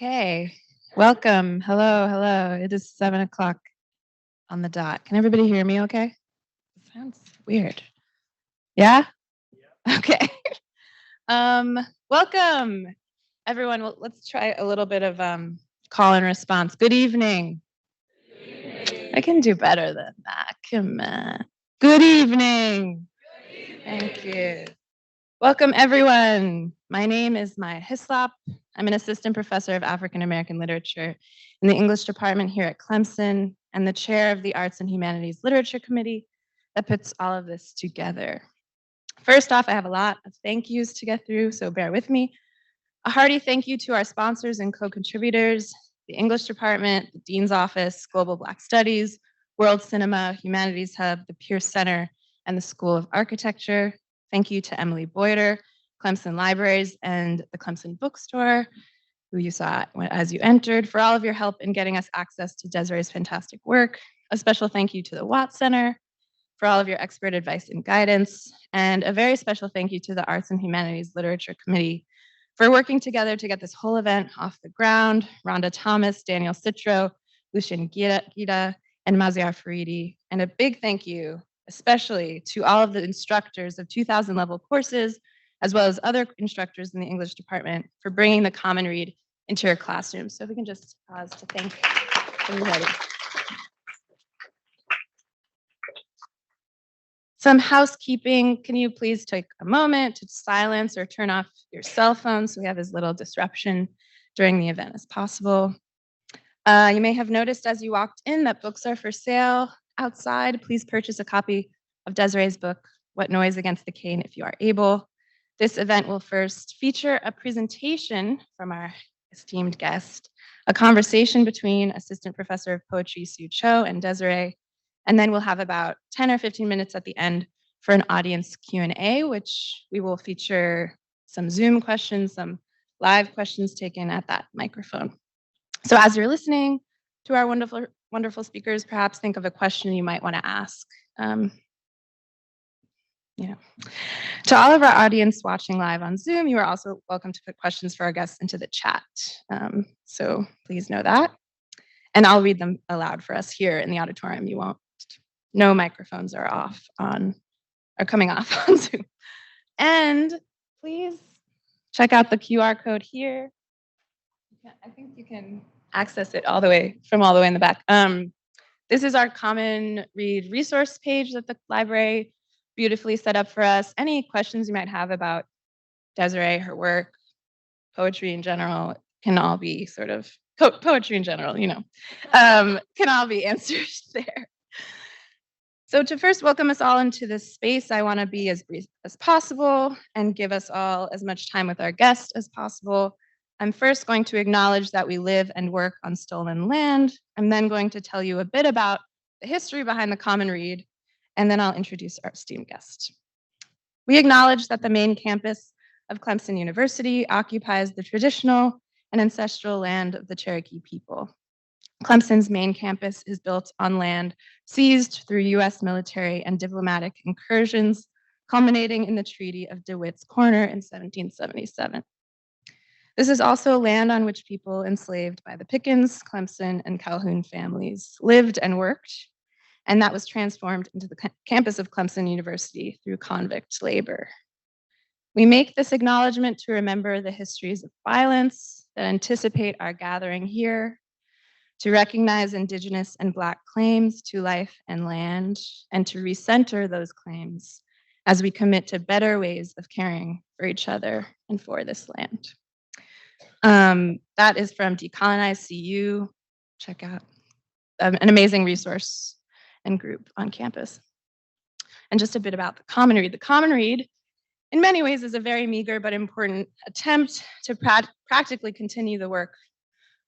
Okay, welcome. Hello, hello. It is 7 o'clock on the dot. Can everybody hear me okay? Sounds weird. Yeah? Okay. Welcome, everyone. Well, let's try a little bit of call and response. Good evening. I can do better than that. Come on. Good evening. Thank you. Welcome, everyone. My name is Maya Hislop. I'm an assistant professor of African American literature in the English department here at Clemson and the chair of the Arts and Humanities Literature Committee that puts all of this together. First off, I have a lot of thank yous to get through, so bear with me. A hearty thank you to our sponsors and co-contributors, the English department, the Dean's Office, Global Black Studies, World Cinema, Humanities Hub, the Pierce Center, and the School of Architecture. Thank you to Emily Boyder, Clemson Libraries, and the Clemson Bookstore, who you saw as you entered, for all of your help in getting us access to Desiree's fantastic work. A special thank you to the Watt Center for all of your expert advice and guidance, and a very special thank you to the Arts and Humanities Literature Committee for working together to get this whole event off the ground. Rhonda Thomas, Daniel Citro, Lucian Gita, and Maziar Faridi. And a big thank you, especially to all of the instructors of 2000 level courses, as well as other instructors in the English department for bringing the Common Read into your classrooms. So if we can just pause to thank everybody. Some housekeeping. Can you please take a moment to silence or turn off your cell phone so we have as little disruption during the event as possible? You may have noticed as you walked in that books are for sale outside. Please purchase a copy of Desiree's book, What Noise Against the Cane, if you are able. This event will first feature a presentation from our esteemed guest, a conversation between Assistant Professor of Poetry Sue Cho and Desiree, and then we'll have about 10 or 15 minutes at the end for an audience Q&A, which we will feature some Zoom questions, some live questions taken at that microphone. So as you're listening to our wonderful speakers, perhaps think of a question you might want to ask. To all of our audience watching live on Zoom, you are also welcome to put questions for our guests into the chat. So please know that. And I'll read them aloud for us here in the auditorium. You won't. No microphones are coming off on Zoom. And please check out the QR code here. I think you can access it all the way in the back. This is our Common Read resource page that the library beautifully set up for us. Any questions you might have about Desiree, her work, poetry in general, can all be sort of poetry in general, can all be answered there. So to first welcome us all into this space, I want to be as brief as possible and give us all as much time with our guest as possible. I'm first going to acknowledge that we live and work on stolen land. I'm then going to tell you a bit about the history behind the Common Read, and then I'll introduce our esteemed guest. We acknowledge that the main campus of Clemson University occupies the traditional and ancestral land of the Cherokee people. Clemson's main campus is built on land seized through US military and diplomatic incursions, culminating in the Treaty of DeWitt's Corner in 1777. This is also land on which people enslaved by the Pickens, Clemson, and Calhoun families lived and worked, and that was transformed into the campus of Clemson University through convict labor. We make this acknowledgement to remember the histories of violence that anticipate our gathering here, to recognize Indigenous and Black claims to life and land, and to recenter those claims as we commit to better ways of caring for each other and for this land. That is from Decolonize CU. Check out an amazing resource and group on campus. And just a bit about the Common Read. The Common Read, in many ways, is a very meager but important attempt to practically continue the work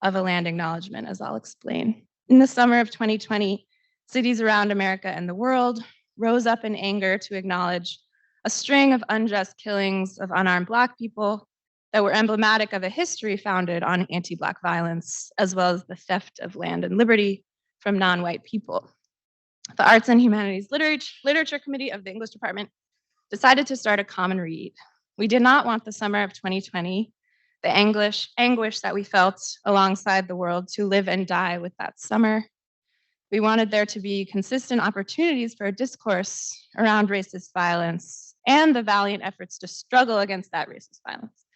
of a land acknowledgement, as I'll explain. In the summer of 2020, cities around America and the world rose up in anger to acknowledge a string of unjust killings of unarmed Black people that were emblematic of a history founded on anti-Black violence, as well as the theft of land and liberty from non-white people. The Arts and Humanities Literature Committee of the English department decided to start a Common Read. We did not want the summer of 2020, the anguish that we felt alongside the world to live and die with that summer. We wanted there to be consistent opportunities for a discourse around racist violence and the valiant efforts to struggle against that racist violence.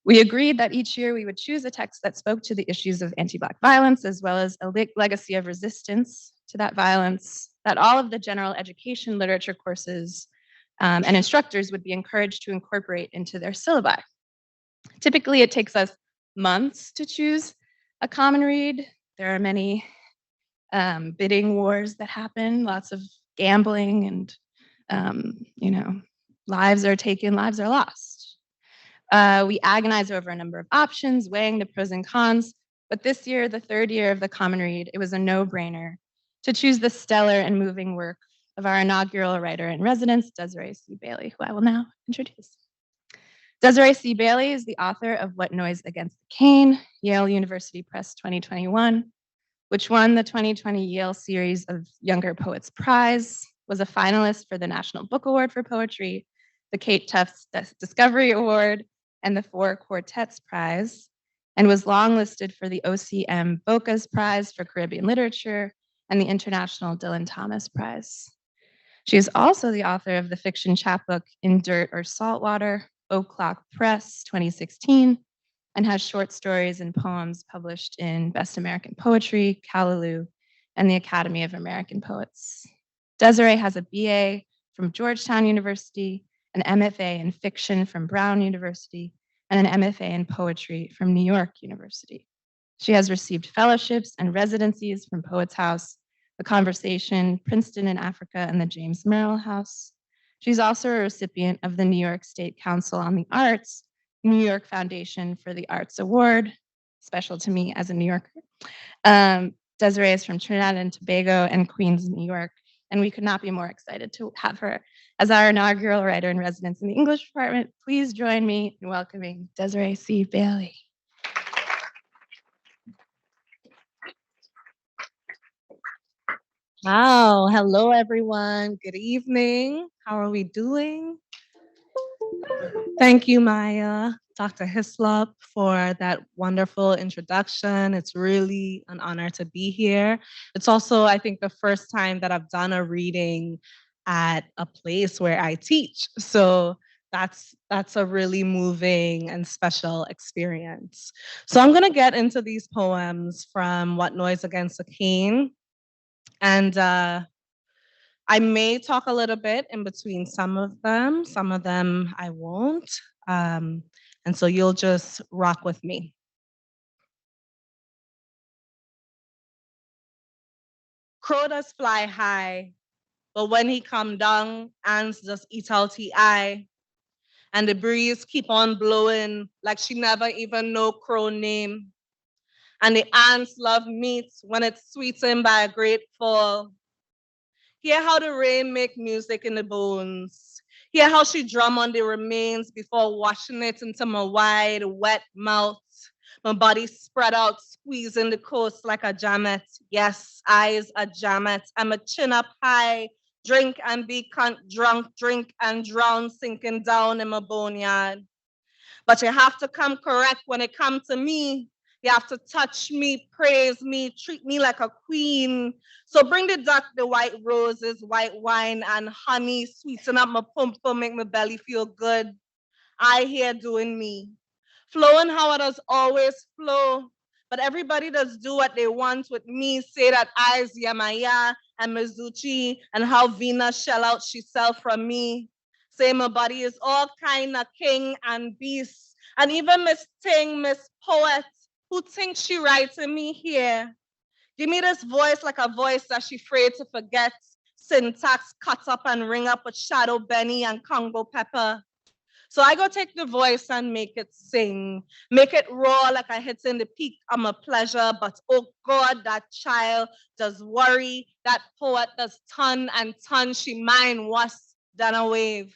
We agreed that each year we would choose a text that spoke to the issues of anti-Black violence, as well as a legacy of resistance to that violence, that all of the general education literature courses and instructors would be encouraged to incorporate into their syllabi. Typically, it takes us months to choose a common read. There are many bidding wars that happen, lots of gambling, and lives are taken, lives are lost. We agonize over a number of options, weighing the pros and cons. But this year, the third year of the Common Read, it was a no-brainer to choose the stellar and moving work of our inaugural writer in residence, Desiree C. Bailey, who I will now introduce. Desiree C. Bailey is the author of What Noise Against the Cane, Yale University Press 2021, which won the 2020 Yale Series of Younger Poets Prize, was a finalist for the National Book Award for Poetry, the Kate Tufts Discovery Award, and the Four Quartets Prize, and was longlisted for the OCM Bocas Prize for Caribbean Literature and the International Dylan Thomas Prize. She is also the author of the fiction chapbook In Dirt or Saltwater, Oak Clock Press 2016, and has short stories and poems published in Best American Poetry, Callaloo, and the Academy of American Poets. Desiree has a BA from Georgetown University, an MFA in fiction from Brown University, and an MFA in poetry from New York University. She has received fellowships and residencies from Poets House, The Conversation, Princeton in Africa, and the James Merrill House. She's also a recipient of the New York State Council on the Arts, New York Foundation for the Arts Award, special to me as a New Yorker. Desiree is from Trinidad and Tobago and Queens, New York, and we could not be more excited to have her as our inaugural writer in residence in the English department. Please join me in welcoming Desiree C. Bailey. Wow. Hello, everyone. Good evening. How are we doing? Thank you, Maya, Dr. Hislop, for that wonderful introduction. It's really an honor to be here. It's also, I think, the first time that I've done a reading at a place where I teach. So that's a really moving and special experience. So I'm going to get into these poems from What Noise Against the Cane. And I may talk a little bit in between some of them I won't. And so you'll just rock with me. Crow does fly high, but when he come down, ants just eat out his eye. And the breeze keep on blowing like she never even know crow name. And the ants love meat when it's sweetened by a great fall. Hear how the rain make music in the bones. Hear how she drum on the remains before washing it into my wide, wet mouth. My body spread out, squeezing the coast like a jammet. Yes, eyes a jammet. I'm a chin up high. Drink and be drunk, drink and drown, sinking down in my boneyard. But you have to come correct when it comes to me. You have to touch me, praise me, treat me like a queen. So bring the duck, the white roses, white wine, and honey, sweeten up my pum-pum, make my belly feel good. I here doing me. Flowing how it does always flow. But everybody does do what they want with me. Say that I's Yamaya and Mizuchi and how Venus shell out herself from me. Say my body is all kind of king and beast. And even Miss Ting, Miss Poet, who thinks she writing me here. Give me this voice like a voice that she afraid to forget. Syntax cut up and ring up with Shadow Benny and Congo Pepper. So I go take the voice and make it sing, make it raw like I hit in the peak of my pleasure. But oh God, that child does worry, that poet does ton and ton, she mind worse than a wave.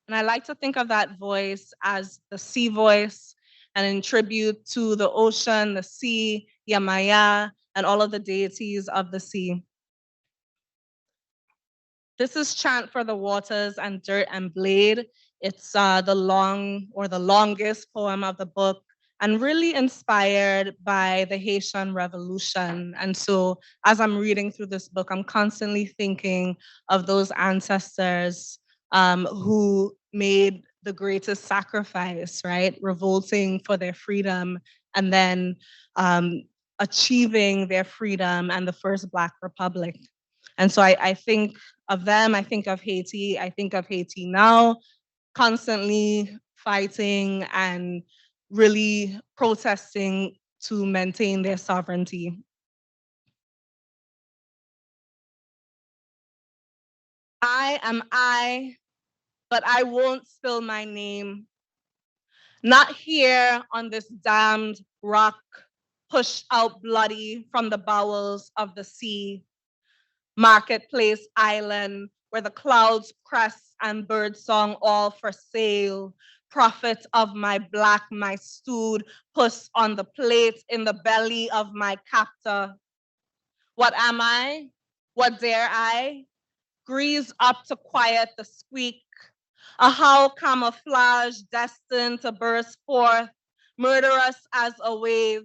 And I like to think of that voice as the sea voice and in tribute to the ocean, the sea, Yamaya, and all of the deities of the sea. This is Chant for the Waters and Dirt and Blade. It's the longest poem of the book, and really inspired by the Haitian Revolution. And so as I'm reading through this book, I'm constantly thinking of those ancestors who made the greatest sacrifice, right? Revolting for their freedom and then achieving their freedom and the first Black Republic. And so I think of them, I think of Haiti, I think of Haiti now, constantly fighting and really protesting to maintain their sovereignty. I am I, but I won't spill my name. Not here on this damned rock, pushed out bloody from the bowels of the sea. Marketplace Island, where the clouds crest and birdsong all for sale. Prophet of my black, my stewed, puss on the plate in the belly of my captor. What am I? What dare I? Grease up to quiet the squeak. A howl camouflage destined to burst forth, murderous as a wave.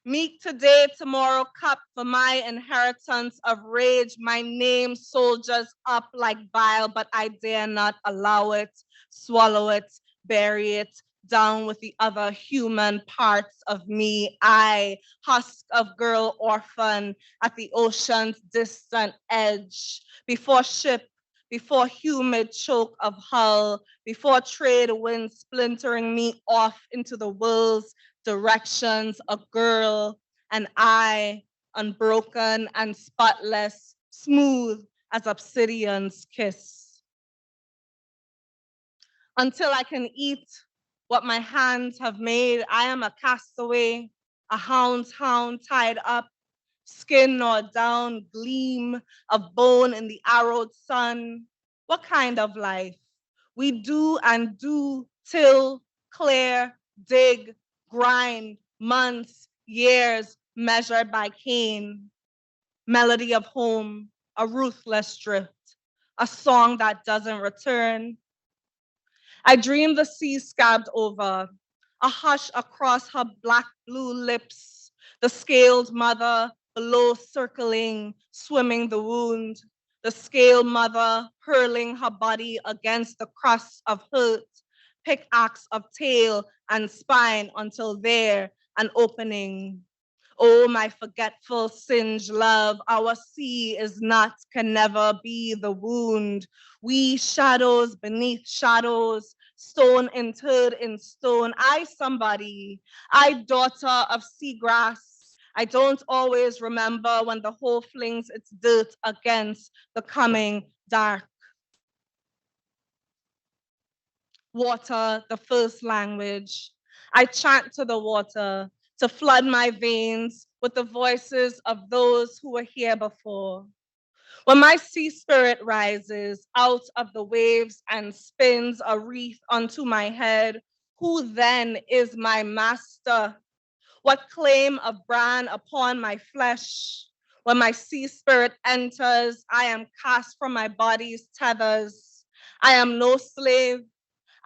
Meek today, tomorrow cup for my inheritance of rage. My name soldiers up like bile, but I dare not allow it, swallow it, bury it down with the other human parts of me. I, husk of girl orphan at the ocean's distant edge, before ship, before humid choke of hull, before trade wind splintering me off into the world's directions, a girl, and I, unbroken and spotless, smooth as obsidian's kiss. Until I can eat what my hands have made, I am a castaway, a hound's hound tied up, skin gnawed down, gleam of bone in the arrowed sun. What kind of life? We do and do, till, clear, dig, grind, months, years, measured by cane. Melody of home, a ruthless drift, a song that doesn't return. I dream the sea scabbed over, a hush across her black blue lips, the scaled mother below circling, swimming the wound, the scaled mother hurling her body against the crust of hurt, pickaxe of tail and spine until there an opening. Oh, my forgetful singed love, our sea is not, can never be the wound. We shadows beneath shadows, stone interred in stone. I somebody, I daughter of seagrass. I don't always remember when the whole flings its dirt against the coming dark. Water, the first language. I chant to the water to flood my veins with the voices of those who were here before. When my sea spirit rises out of the waves and spins a wreath onto my head, who then is my master? What claim of brand upon my flesh? When my sea spirit enters, I am cast from my body's tethers. I am no slave.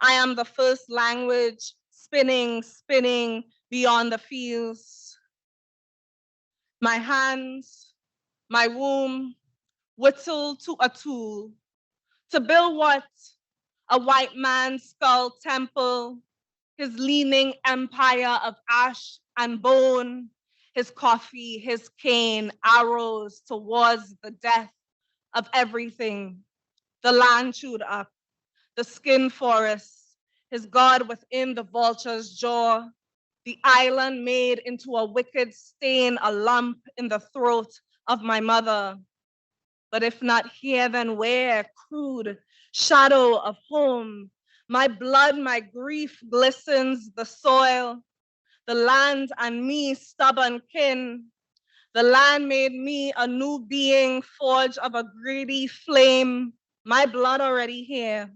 I am the first language, spinning, spinning beyond the fields. My hands, my womb, whittled to a tool. To build what? A white man's skull temple, his leaning empire of ash and bone, his coffee, his cane, arrows towards the death of everything. The land chewed up, the skin forests, his God within the vulture's jaw, the island made into a wicked stain, a lump in the throat of my mother. But if not here, then where? Crude shadow of home. My blood, my grief glistens the soil, the land and me stubborn kin. The land made me a new being, forged of a greedy flame. My blood already here.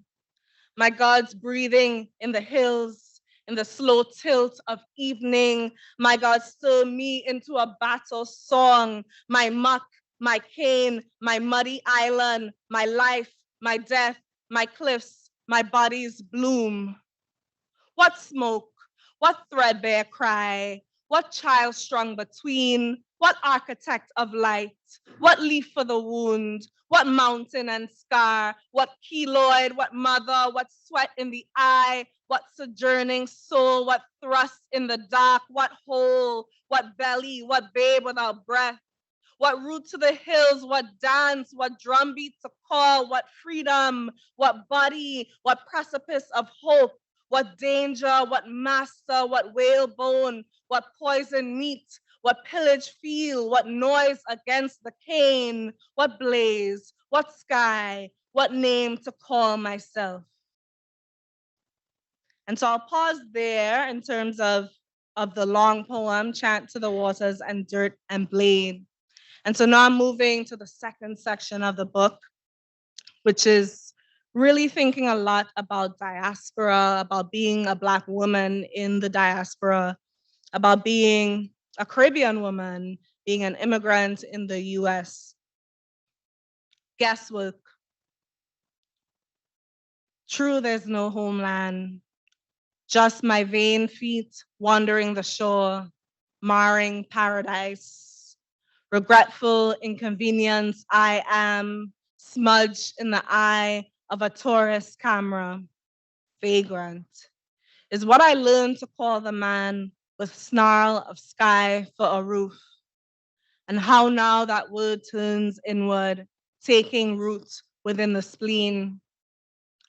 My God's breathing in the hills, in the slow tilt of evening. My God stir me into a battle song. My muck, my cane, my muddy island, my life, my death, my cliffs, my body's bloom. What smoke, what threadbare cry, what child strung between, what architect of light, what leaf for the wound, what mountain and scar, what keloid, what mother, what sweat in the eye, what sojourning soul, what thrust in the dark, what hole, what belly, what babe without breath, what route to the hills, what dance, what drumbeat to call, what freedom, what body, what precipice of hope, what danger, what master, what whalebone, what poison meat, what pillage feel, what noise against the cane, what blaze, what sky, what name to call myself. And so I'll pause there in terms of the long poem, Chant to the Waters and Dirt and Blade. And so now I'm moving to the second section of the book, which is really thinking a lot about diaspora, about being a Black woman in the diaspora, about being a Caribbean woman, being an immigrant in the US. Guesswork. True, there's no homeland, just my vain feet wandering the shore, marring paradise. Regretful inconvenience I am, smudged in the eye of a tourist camera. Vagrant is what I learned to call the man with snarl of sky for a roof. And how now that word turns inward, taking root within the spleen.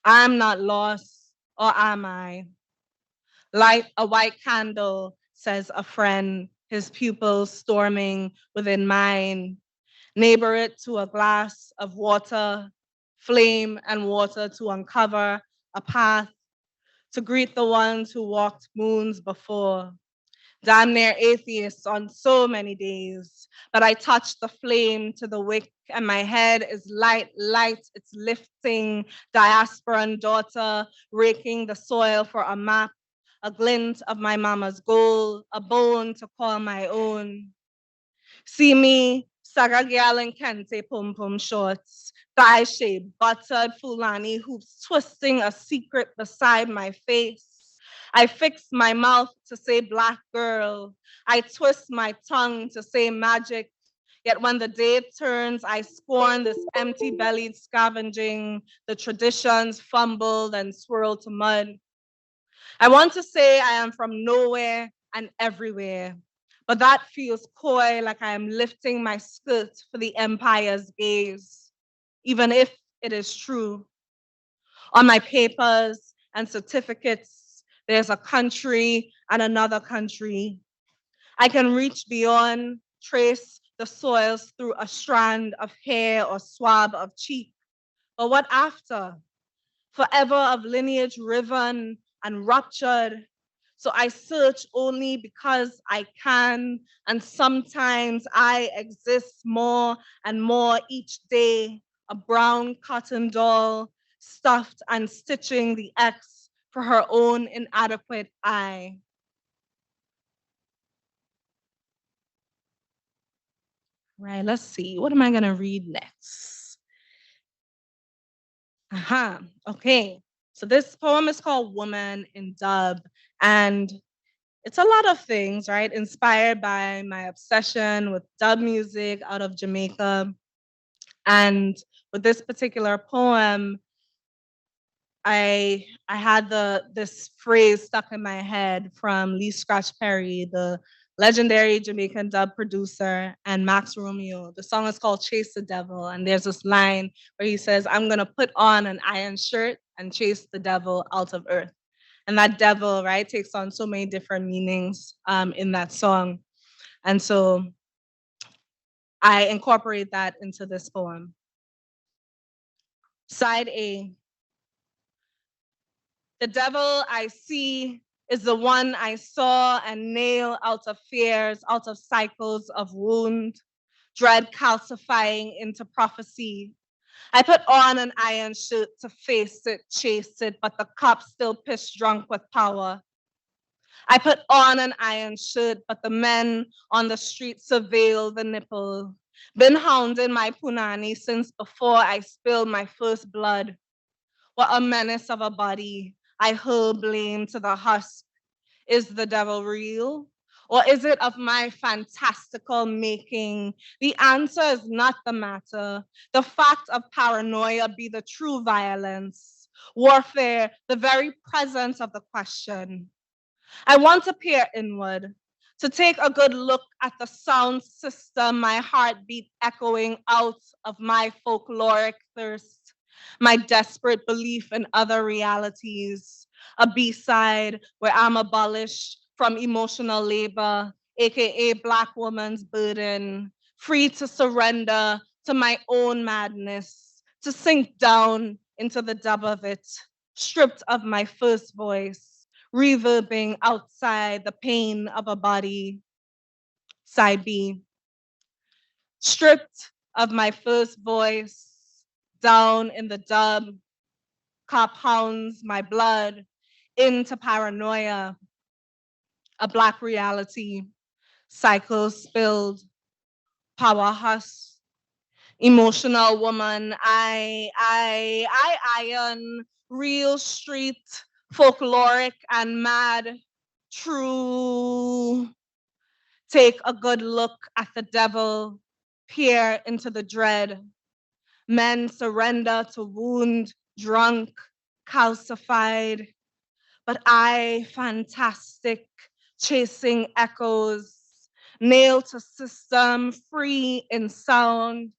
I'm not lost, or am I? Light a white candle, says a friend, his pupils storming within mine. Neighbor it to a glass of water, flame and water to uncover a path, to greet the ones who walked moons before. Damn near atheists on so many days, but I touch the flame to the wick and my head is light, it's lifting, diasporan daughter, raking the soil for a map, a glint of my mama's gold, a bone to call my own. See me, saga gal in kente pum pum shorts, thigh shaped, buttered Fulani hoops twisting a secret beside my face. I fix my mouth to say Black girl. I twist my tongue to say magic. Yet when the day turns, I scorn this empty-bellied scavenging, the traditions fumbled and swirled to mud. I want to say I am from nowhere and everywhere, but that feels coy, like I am lifting my skirt for the empire's gaze, even if it is true. On my papers and certificates, there's a country and another country. I can reach beyond, trace the soils through a strand of hair or swab of cheek. But what after? Forever of lineage riven and ruptured. So I search only because I can, and sometimes I exist more and more each day, a brown cotton doll, stuffed and stitching the X for her own inadequate eye. Right, let's see. What am I gonna read next? Okay. So this poem is called Woman in Dub, and it's a lot of things, right? Inspired by my obsession with dub music out of Jamaica. And with this particular poem, I had this phrase stuck in my head from Lee Scratch Perry, the legendary Jamaican dub producer, and Max Romeo. The song is called Chase the Devil. And there's this line where he says, I'm gonna put on an iron shirt and chase the devil out of earth. And that devil, right, takes on so many different meanings in that song. And so I incorporate that into this poem. Side A. The devil I see is the one I saw and nail out of fears, out of cycles of wound, dread calcifying into prophecy. I put on an iron shirt to face it, chase it, but the cops still piss drunk with power. I put on an iron shirt, but the men on the street surveil the nipple. Been hounding my punani since before I spilled my first blood. What a menace of a body. I hurl blame to the husk. Is the devil real? Or is it of my fantastical making? The answer is not the matter. The fact of paranoia be the true violence. Warfare, the very presence of the question. I want to peer inward, to take a good look at the sound system, my heartbeat echoing out of my folkloric thirst, my desperate belief in other realities, a B-side where I'm abolished from emotional labor, aka Black woman's burden, free to surrender to my own madness, to sink down into the dub of it, stripped of my first voice, reverbing outside the pain of a body. Side B, stripped of my first voice, down in the dub, cop hounds my blood into paranoia, a Black reality, cycle spilled, power husk, emotional woman, I iron, real street, folkloric and mad, true. Take a good look at the devil, peer into the dread. Men surrender to wound, drunk, calcified. But I, fantastic, chasing echoes, nailed to system, free in sound.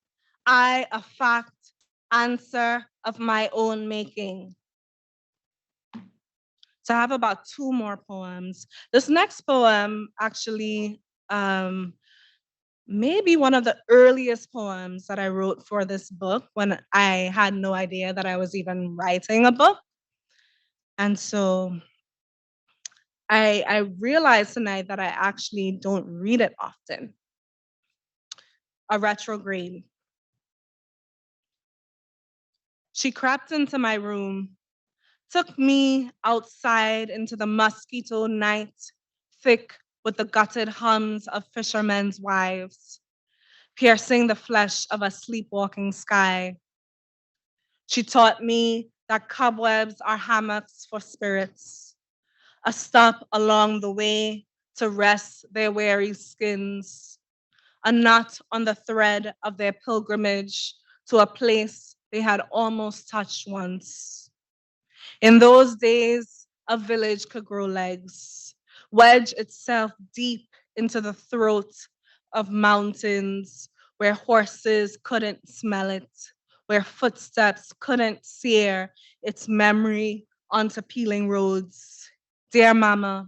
I, a fact, answer of my own making. So I have about 2 more poems. This next poem actually maybe one of the earliest poems that I wrote for this book when I had no idea that I was even writing a book. And so I realized tonight that I actually don't read it often. A retrograde. She crept into my room, took me outside into the mosquito night, thick with the gutted hums of fishermen's wives, piercing the flesh of a sleepwalking sky. She taught me that cobwebs are hammocks for spirits, a stop along the way to rest their weary skins, a knot on the thread of their pilgrimage to a place they had almost touched once. In those days, a village could grow legs, wedge itself deep into the throat of mountains where horses couldn't smell it, where footsteps couldn't sear its memory onto peeling roads. Dear Mama,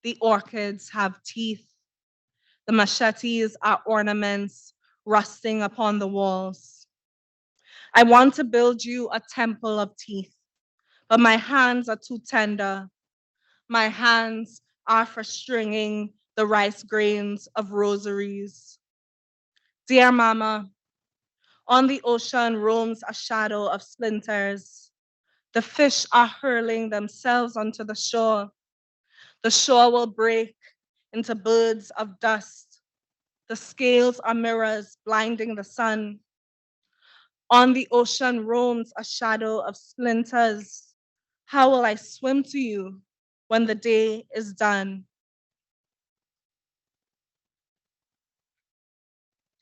the orchids have teeth. The machetes are ornaments rusting upon the walls. I want to build you a temple of teeth, but my hands are too tender. My hands are for stringing the rice grains of rosaries. Dear Mama, on the ocean roams a shadow of splinters. The fish are hurling themselves onto the shore. The shore will break into birds of dust. The scales are mirrors blinding the sun. On the ocean roams a shadow of splinters. How will I swim to you when the day is done?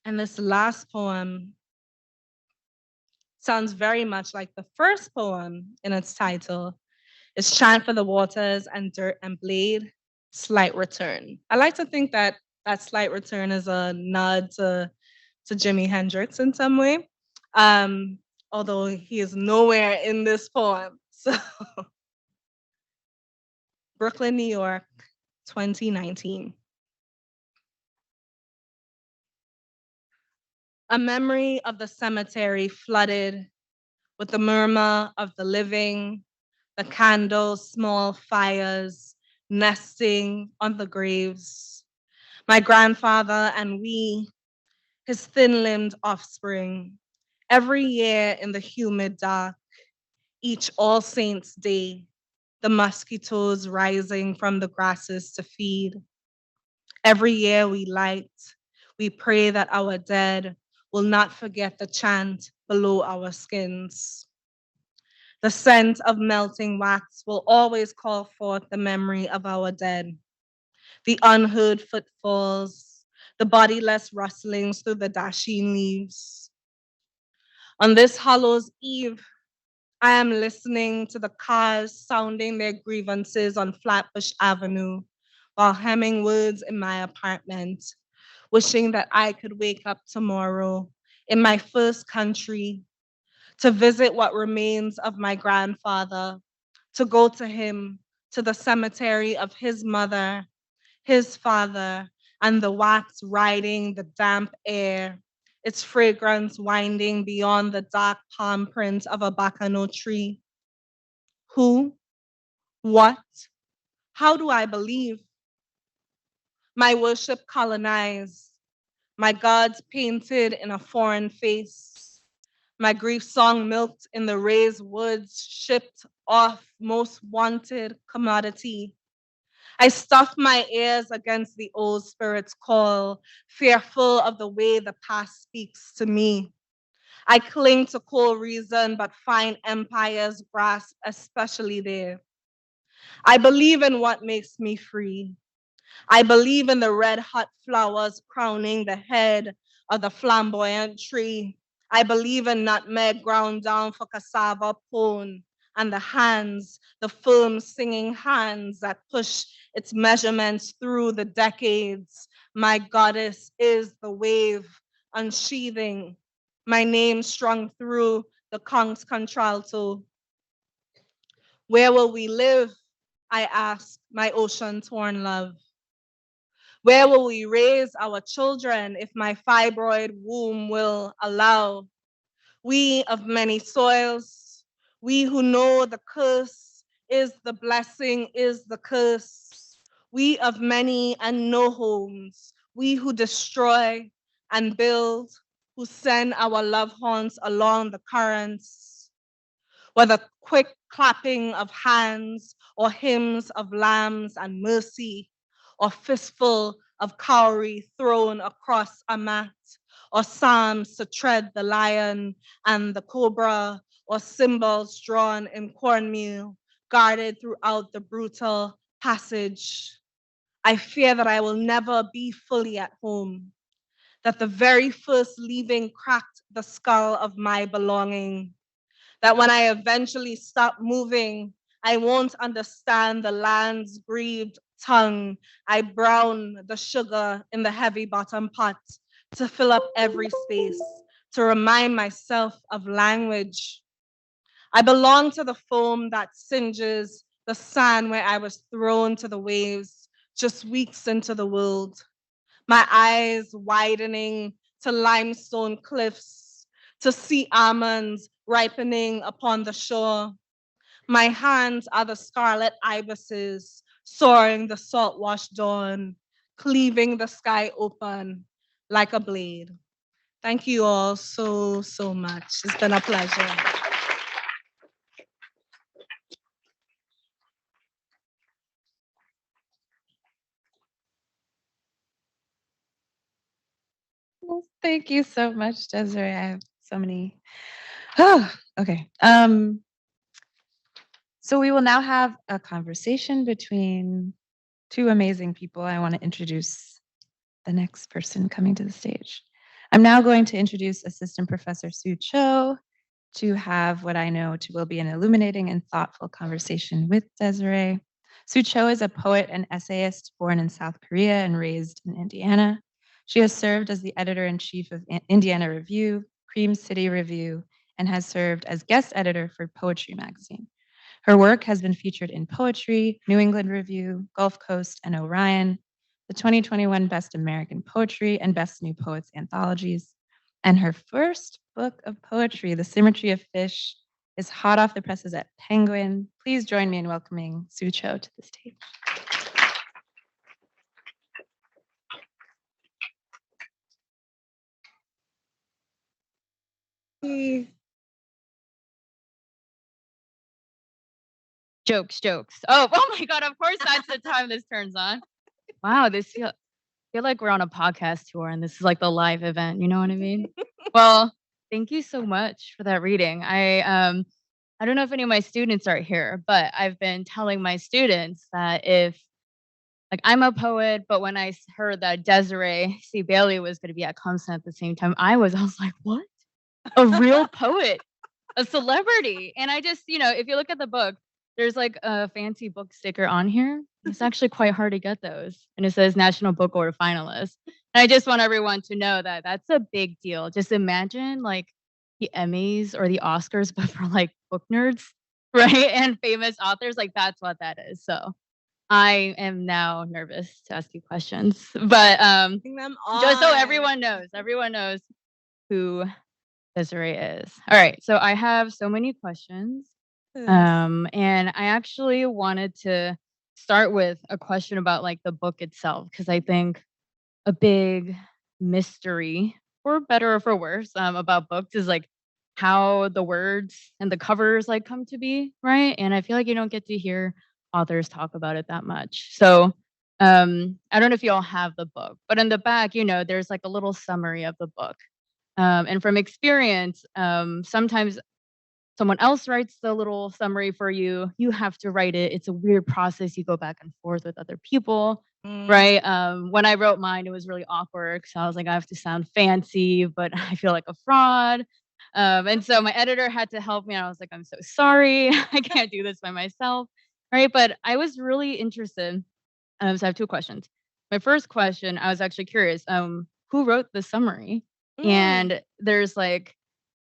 And this last poem sounds very much like the first poem in its title. It's Chant for the Waters and Dirt and Blade, Slight Return. I like to think that that slight return is a nod to Jimi Hendrix in some way, although he is nowhere in this poem. So, Brooklyn, New York, 2019. A memory of the cemetery flooded with the murmur of the living, the candles, small fires nesting on the graves. My grandfather and we, his thin-limbed offspring, every year in the humid dark, each All Saints' Day, the mosquitoes rising from the grasses to feed. Every year we light, We pray that our dead will not forget the chant below our skins. The scent of melting wax will always call forth the memory of our dead, the unheard footfalls, the bodiless rustlings through the dashing leaves. On this Hallows Eve, I am listening to the cars sounding their grievances on Flatbush Avenue while hemming words in my apartment, wishing that I could wake up tomorrow in my first country to visit what remains of my grandfather, to go to him, to the cemetery of his mother, his father, and the wax riding the damp air, its fragrance winding beyond the dark palm print of a bacano tree. Who? What? How do I believe? My worship colonized, my gods painted in a foreign face, my grief song milked in the raised woods, shipped off most wanted commodity. I stuff my ears against the old spirit's call, fearful of the way the past speaks to me. I cling to cold reason, but find empire's grasp, especially there. I believe in what makes me free. I believe in the red hot flowers crowning the head of the flamboyant tree. I believe in nutmeg ground down for cassava pone and the hands, the firm singing hands that push its measurements through the decades. My goddess is the wave unsheathing, my name strung through the conch contralto. Where will we live? I ask, my ocean-torn love. Where will we raise our children if my fibroid womb will allow? We of many soils, we who know the curse is the blessing, is the curse. We of many and no homes, we who destroy and build, who send our love haunts along the currents, whether quick clapping of hands or hymns of lambs and mercy, or fistful of cowrie thrown across a mat, or psalms to tread the lion and the cobra, or symbols drawn in cornmeal, guarded throughout the brutal passage. I fear that I will never be fully at home, that the very first leaving cracked the skull of my belonging, that when I eventually stop moving, I won't understand the land's grieved tongue. I brown the sugar in the heavy bottom pot to fill up every space, to remind myself of language. I belong to the foam that singes the sand where I was thrown to the waves just weeks into the world. My eyes widening to limestone cliffs, to see almonds ripening upon the shore. My hands are the scarlet ibises, soaring the salt-washed dawn, cleaving the sky open like a blade. Thank you all so, so much. It's been a pleasure. Well, thank you so much, Desiree. I have so many. Oh, okay. So we will now have a conversation between two amazing people. I want to introduce the next person coming to the stage. I'm now going to introduce Assistant Professor Sue Cho to have what I know will be an illuminating and thoughtful conversation with Desiree. Sue Cho is a poet and essayist born in South Korea and raised in Indiana. She has served as the editor-in-chief of Indiana Review, Cream City Review, and has served as guest editor for Poetry Magazine. Her work has been featured in Poetry, New England Review, Gulf Coast, and Orion, the 2021 Best American Poetry and Best New Poets anthologies. And her first book of poetry, The Symmetry of Fish, is hot off the presses at Penguin. Please join me in welcoming Sue Cho to the stage. Jokes. Oh my God, of course that's the time this turns on. Wow, this feels feel like we're on a podcast tour and this is like the live event, you know what I mean? Well, thank you so much for that reading. I don't know if any of my students are here, but I've been telling my students that if like I'm a poet, but when I heard that Desiree C. Bailey was going to be at Clemson at the same time, I was like, what? A real poet, a celebrity. And I just, if you look at the book, there's like a fancy book sticker on here. It's actually quite hard to get those. And it says National Book Award finalist. And I just want everyone to know that that's a big deal. Just imagine like the Emmys or the Oscars, but for like book nerds, right? And famous authors, like that's what that is. So I am now nervous to ask you questions, but just so everyone knows who Desiree is. All right, so I have so many questions, and I actually wanted to start with a question about like the book itself, because I think a big mystery, for better or for worse, about books is like how the words and the covers like come to be, right? And I feel like you don't get to hear authors talk about it that much. So I don't know if you all have the book, but in the back, there's like a little summary of the book. And from experience, sometimes someone else writes the little summary for you. You have to write it. It's a weird process. You go back and forth with other people, right? When I wrote mine, it was really awkward. So I was like, I have to sound fancy, but I feel like a fraud. And so my editor had to help me. And I was like, I'm so sorry. I can't do this by myself, right? But I was really interested. So I have two questions. My first question, I was actually curious, who wrote the summary? And there's like,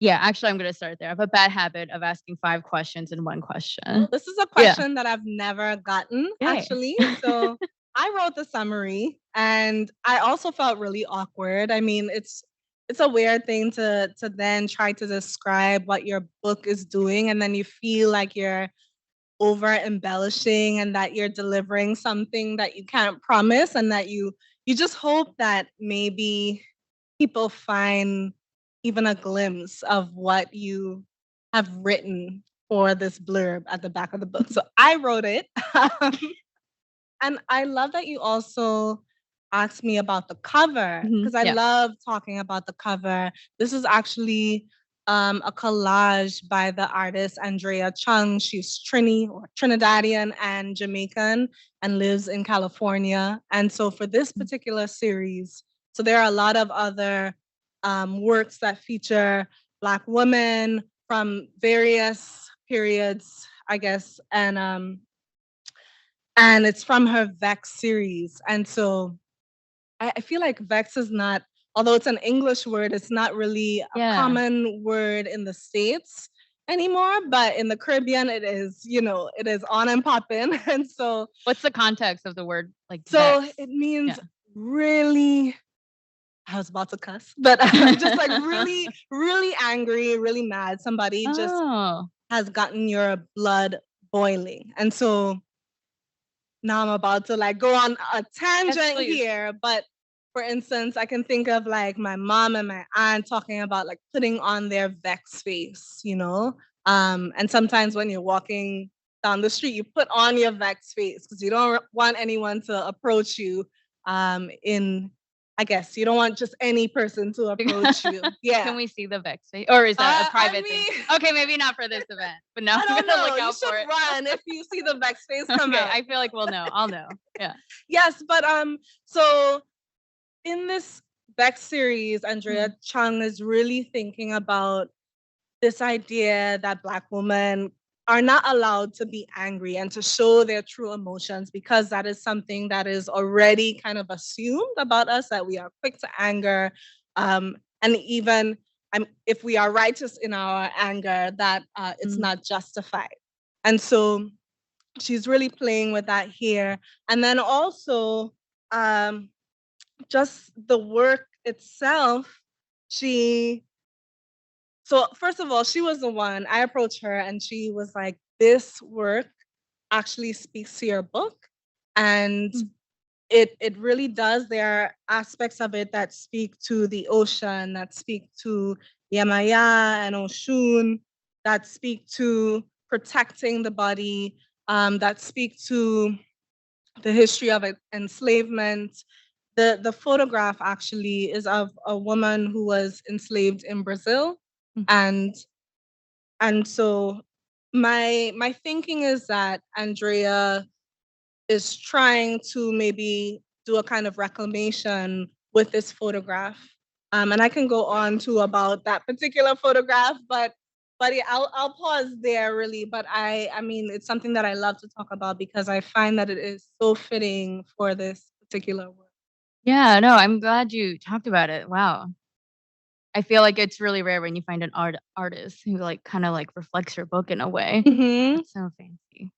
actually, I'm going to start there. I have a bad habit of asking 5 questions in one question. This is a question that I've never gotten, actually. So I wrote the summary and I also felt really awkward. I mean, it's a weird thing to then try to describe what your book is doing, and then you feel like you're over embellishing and that you're delivering something that you can't promise, and that you just hope that maybe people find even a glimpse of what you have written for this blurb at the back of the book. So I wrote it. And I love that you also asked me about the cover, because I love talking about the cover. This is actually a collage by the artist Andrea Chung. She's Trinidadian and Jamaican and lives in California. And so for this particular series, so there are a lot of other works that feature Black women from various periods, I guess, and it's from her Vex series. And so I feel like Vex is not, although it's an English word, it's not really a common word in the States anymore, but in the Caribbean it is, it is on and popping. And so what's the context of the word like so Vex? It means really, I was about to cuss, but just like really, really angry, really mad. Somebody just has gotten your blood boiling. And so now I'm about to like go on a tangent here, but for instance, I can think of like my mom and my aunt talking about like putting on their Vex face, and sometimes when you're walking down the street, you put on your Vex face because you don't want anyone to approach you I guess you don't want just any person to approach you. Yeah. Can we see the Vex face? Or is that a private thing? Okay, maybe not for this event, but now I'm gonna look out for it. You should run if you see the Vex face come out. I feel like we'll know. I'll know. Yeah. Yes, but so in this Vex series, Andrea Chung is really thinking about this idea that Black women are not allowed to be angry and to show their true emotions, because that is something that is already kind of assumed about us, that we are quick to anger. And even if we are righteous in our anger, that it's not justified. And so she's really playing with that here. And then also just the work itself, so first of all, she was the one, I approached her and she was like, this work actually speaks to your book. And it really does. There are aspects of it that speak to the ocean, that speak to Yemaya and Oshun, that speak to protecting the body, that speak to the history of enslavement, the photograph actually is of a woman who was enslaved in Brazil, and so my thinking is that Andrea is trying to maybe do a kind of reclamation with this photograph. And I can go on to about that particular photograph, but yeah, I'll pause there really. But I mean, it's something that I love to talk about because I find that it is so fitting for this particular work. Yeah, no, I'm glad you talked about it. Wow. I feel like it's really rare when you find an artist who like kind of like reflects your book in a way. That's so fancy.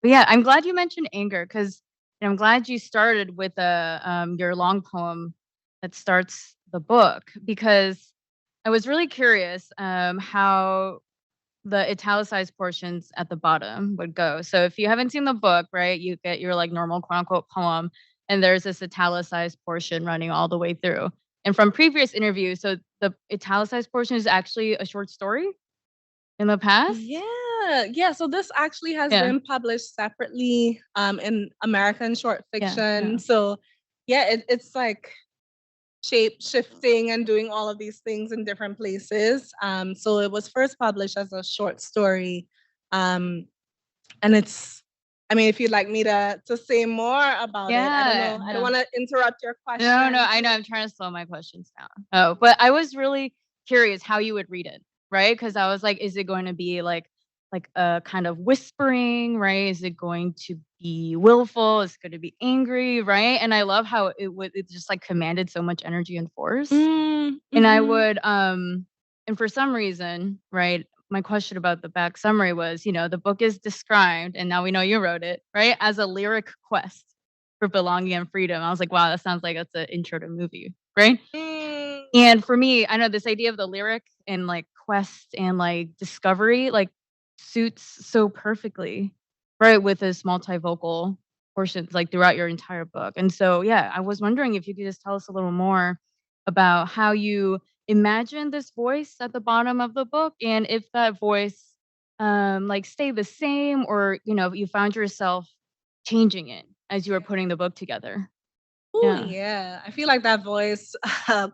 But yeah, I'm glad you mentioned anger because I'm glad you started with your long poem that starts the book because I was really curious how the italicized portions at the bottom would go. So if you haven't seen the book, right, you get your like normal quote unquote poem, and there's this italicized portion running all the way through. And from previous interviews, so the italicized portion is actually a short story in the past. Yeah. So this actually has Yeah. been published separately in American short fiction. Yeah. So yeah, it's like shape shifting and doing all of these things in different places. So it was first published as a short story. And it's, I mean, if you'd like me to say more about it, I don't know. I don't want to interrupt your question. No, I know. I'm trying to slow my questions down. Oh, but I was really curious how you would read it, right? Because I was like, is it going to be like a kind of whispering, right? Is it going to be willful? Is it going to be angry, right? And I love how it just like commanded so much energy and force. And I would and for some reason, right? My question about the back summary was, the book is described, and now we know you wrote it, right, as a lyric quest for belonging and freedom. I was like, wow, that sounds like that's an intro to a movie, right? And for me, I know this idea of the lyric and like quest and like discovery like suits so perfectly, right, with this multivocal portions like throughout your entire book. And so, yeah, I was wondering if you could just tell us a little more about how you imagine this voice at the bottom of the book and if that voice like stayed the same or you found yourself changing it as you were putting the book together. Oh yeah, I feel like that voice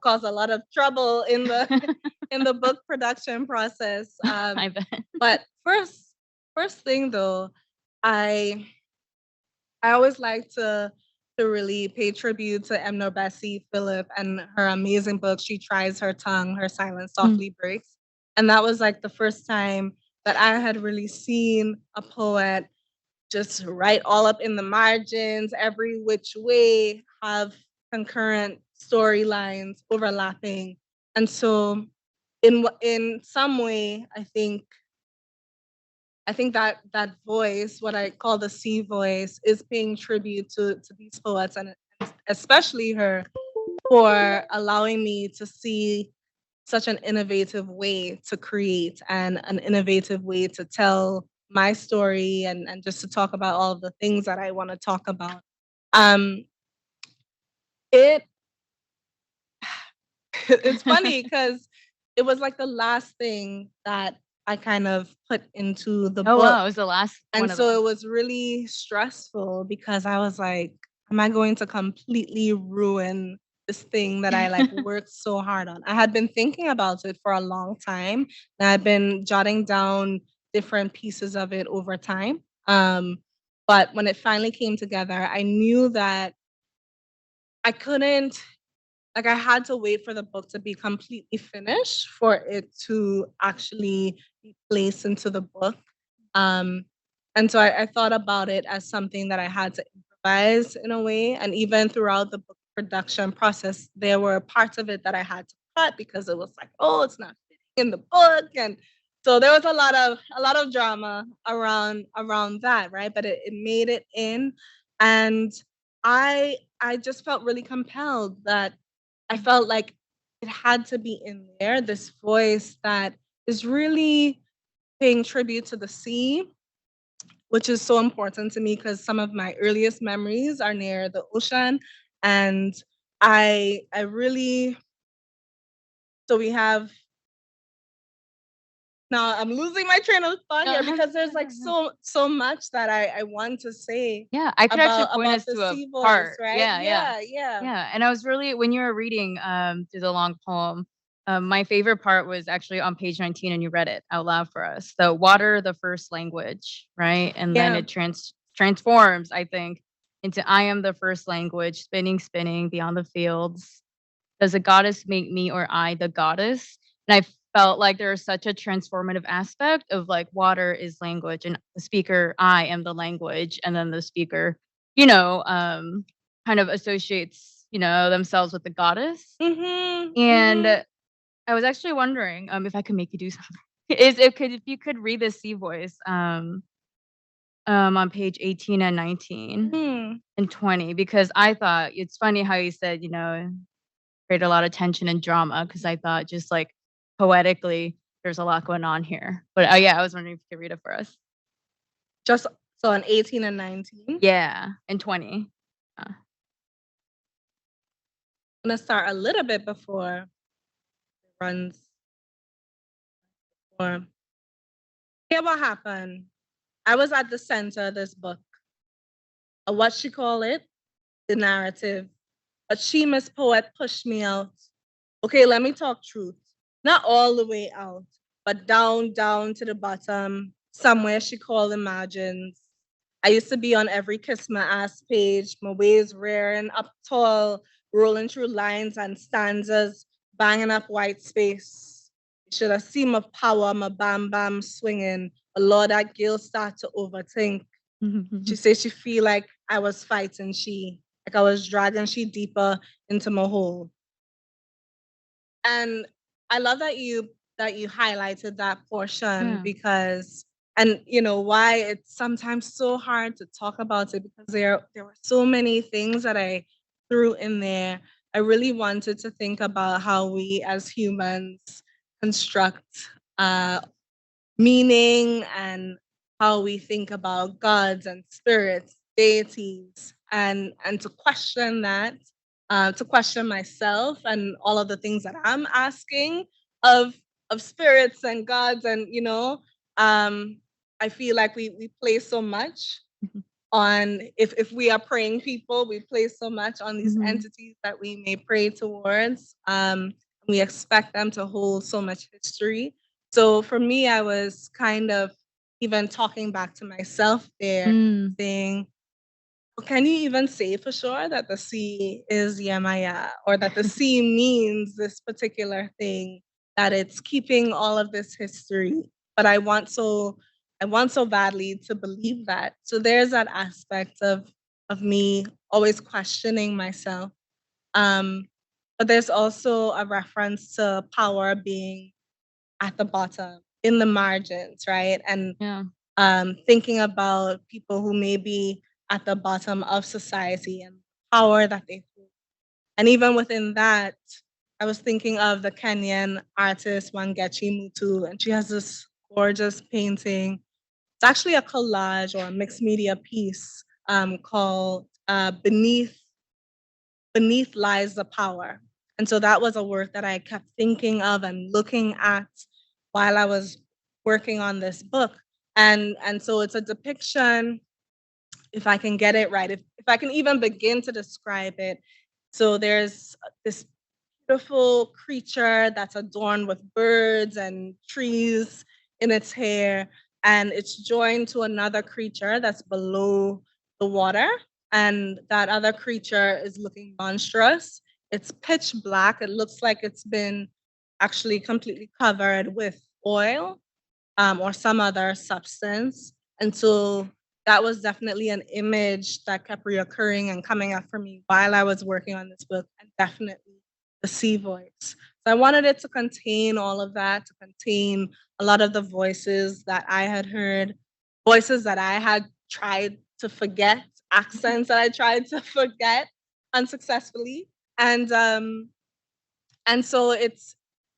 caused a lot of trouble in the in the book production process. I bet. But first thing though, I always like to really pay tribute to M. Bessie Phillip and her amazing book. She Tries Her Tongue, Her Silence Softly Breaks, and that was like the first time that I had really seen a poet just write all up in the margins, every which way, have concurrent storylines overlapping. And so in some way, I think that voice, what I call the C voice, is paying tribute to these poets and especially her for allowing me to see such an innovative way to create and an innovative way to tell my story and just to talk about all of the things that I want to talk about. It it's funny because it was like the last thing that I kind of put into the book. Wow, it was the last one. And so it was really stressful because I was like, am I going to completely ruin this thing that I like worked so hard on? I had been thinking about it for a long time and I'd been jotting down different pieces of it over time. But when it finally came together, I knew that I couldn't, like, I had to wait for the book to be completely finished for it to actually be placed into the book. And so I thought about it as something that I had to improvise in a way. And even throughout the book production process, there were parts of it that I had to cut because it was like, oh, it's not fitting in the book. And so there was a lot of drama around that, right? But it made it in. And I just felt really compelled that I felt like it had to be in there, this voice that is really paying tribute to the sea, which is so important to me because some of my earliest memories are near the ocean. And I really, so we have Now I'm losing my train of thought No, here because there's like no. so much that I want to say Yeah, I could actually point about us the to a sea voice, part. right? Yeah. Yeah. Yeah, and I was really when you were reading, through the long poem, my favorite part was actually on page 19, and you read it out loud for us. The water, the first language, right? And then Yeah. it transforms, I think, into I am the first language, spinning, spinning beyond the fields. Does a goddess make me or I the goddess? And I felt like there was such a transformative aspect of like water is language and the speaker, I am the language, and then the speaker, you know, kind of associates, themselves with the goddess. Mm-hmm. And Mm-hmm. I was actually wondering if I could make you do something. If you could read the sea voice on page 18 and 19 Mm-hmm. and 20, because I thought it's funny how you said, create a lot of tension and drama, because I thought just like poetically there's a lot going on here. But yeah, I was wondering if you could read it for us. Just so on 18 and 19. Yeah, and 20. I'm gonna start a little bit before it runs. Or here what happened. I was at the center of this book. What she call it? The narrative. A Miss Poet pushed me out. Okay, let me talk truth. Not all the way out, but down to the bottom, somewhere she called the margins. I used to be on every Kiss My Ass page, my waist rearing up tall, rolling through lines and stanzas, banging up white space. You should have seen my power, my bam bam swinging. A lot that girl start to overthink. She said she feel like I was fighting like I was dragging she deeper into my hole. And I love that you highlighted that portion because and why it's sometimes so hard to talk about it because there were so many things that I threw in there. I really wanted to think about how we as humans construct meaning and how we think about gods and spirits, deities, and to question that, to question myself and all of the things that I'm asking of spirits and gods, and I feel like we place so much on if we are praying people, we place so much on these entities that we may pray towards. We expect them to hold so much history. So for me, I was kind of even talking back to myself there, saying, well, can you even say for sure that the sea is Yemaya or that the sea means this particular thing, that it's keeping all of this history? But I want so badly to believe that. So there's that aspect of me always questioning myself. But there's also a reference to power being at the bottom, in the margins, right? And thinking about people who may be at the bottom of society and power that they hold. And even within that, I was thinking of the Kenyan artist Wangechi Mutu, and she has this gorgeous painting. It's actually a collage or a mixed media piece called Beneath Lies the Power. And so that was a work that I kept thinking of and looking at while I was working on this book. And so it's a depiction, if I can get it right, if I can even begin to describe it. So there's this beautiful creature that's adorned with birds and trees in its hair, and it's joined to another creature that's below the water, and that other creature is looking monstrous. It's pitch black. It looks like it's been actually completely covered with oil or some other substance. And so that was definitely an image that kept reoccurring and coming up for me while I was working on this book, and definitely the sea voice. So I wanted it to contain all of that, to contain a lot of the voices that I had heard, voices that I had tried to forget, accents that I tried to forget unsuccessfully. And so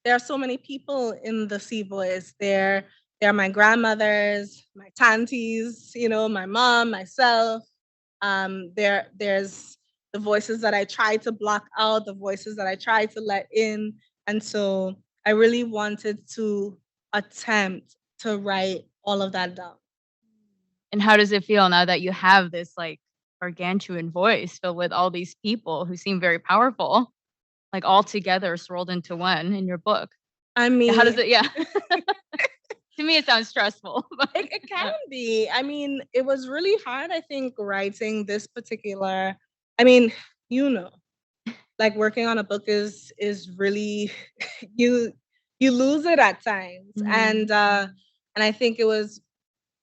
there are so many people in the sea voice. There are my grandmothers, my tanties, my mom, myself. There's the voices that I tried to block out, the voices that I tried to let in. And so I really wanted to attempt to write all of that down. And how does it feel now that you have this like gargantuan voice filled with all these people who seem very powerful, like all together swirled into one in your book? I mean, How does it? Yeah. To me, it sounds stressful. it can be. I mean, it was really hard, I think, writing this particular. I mean, you know, like working on a book is really you lose it at times, and I think it was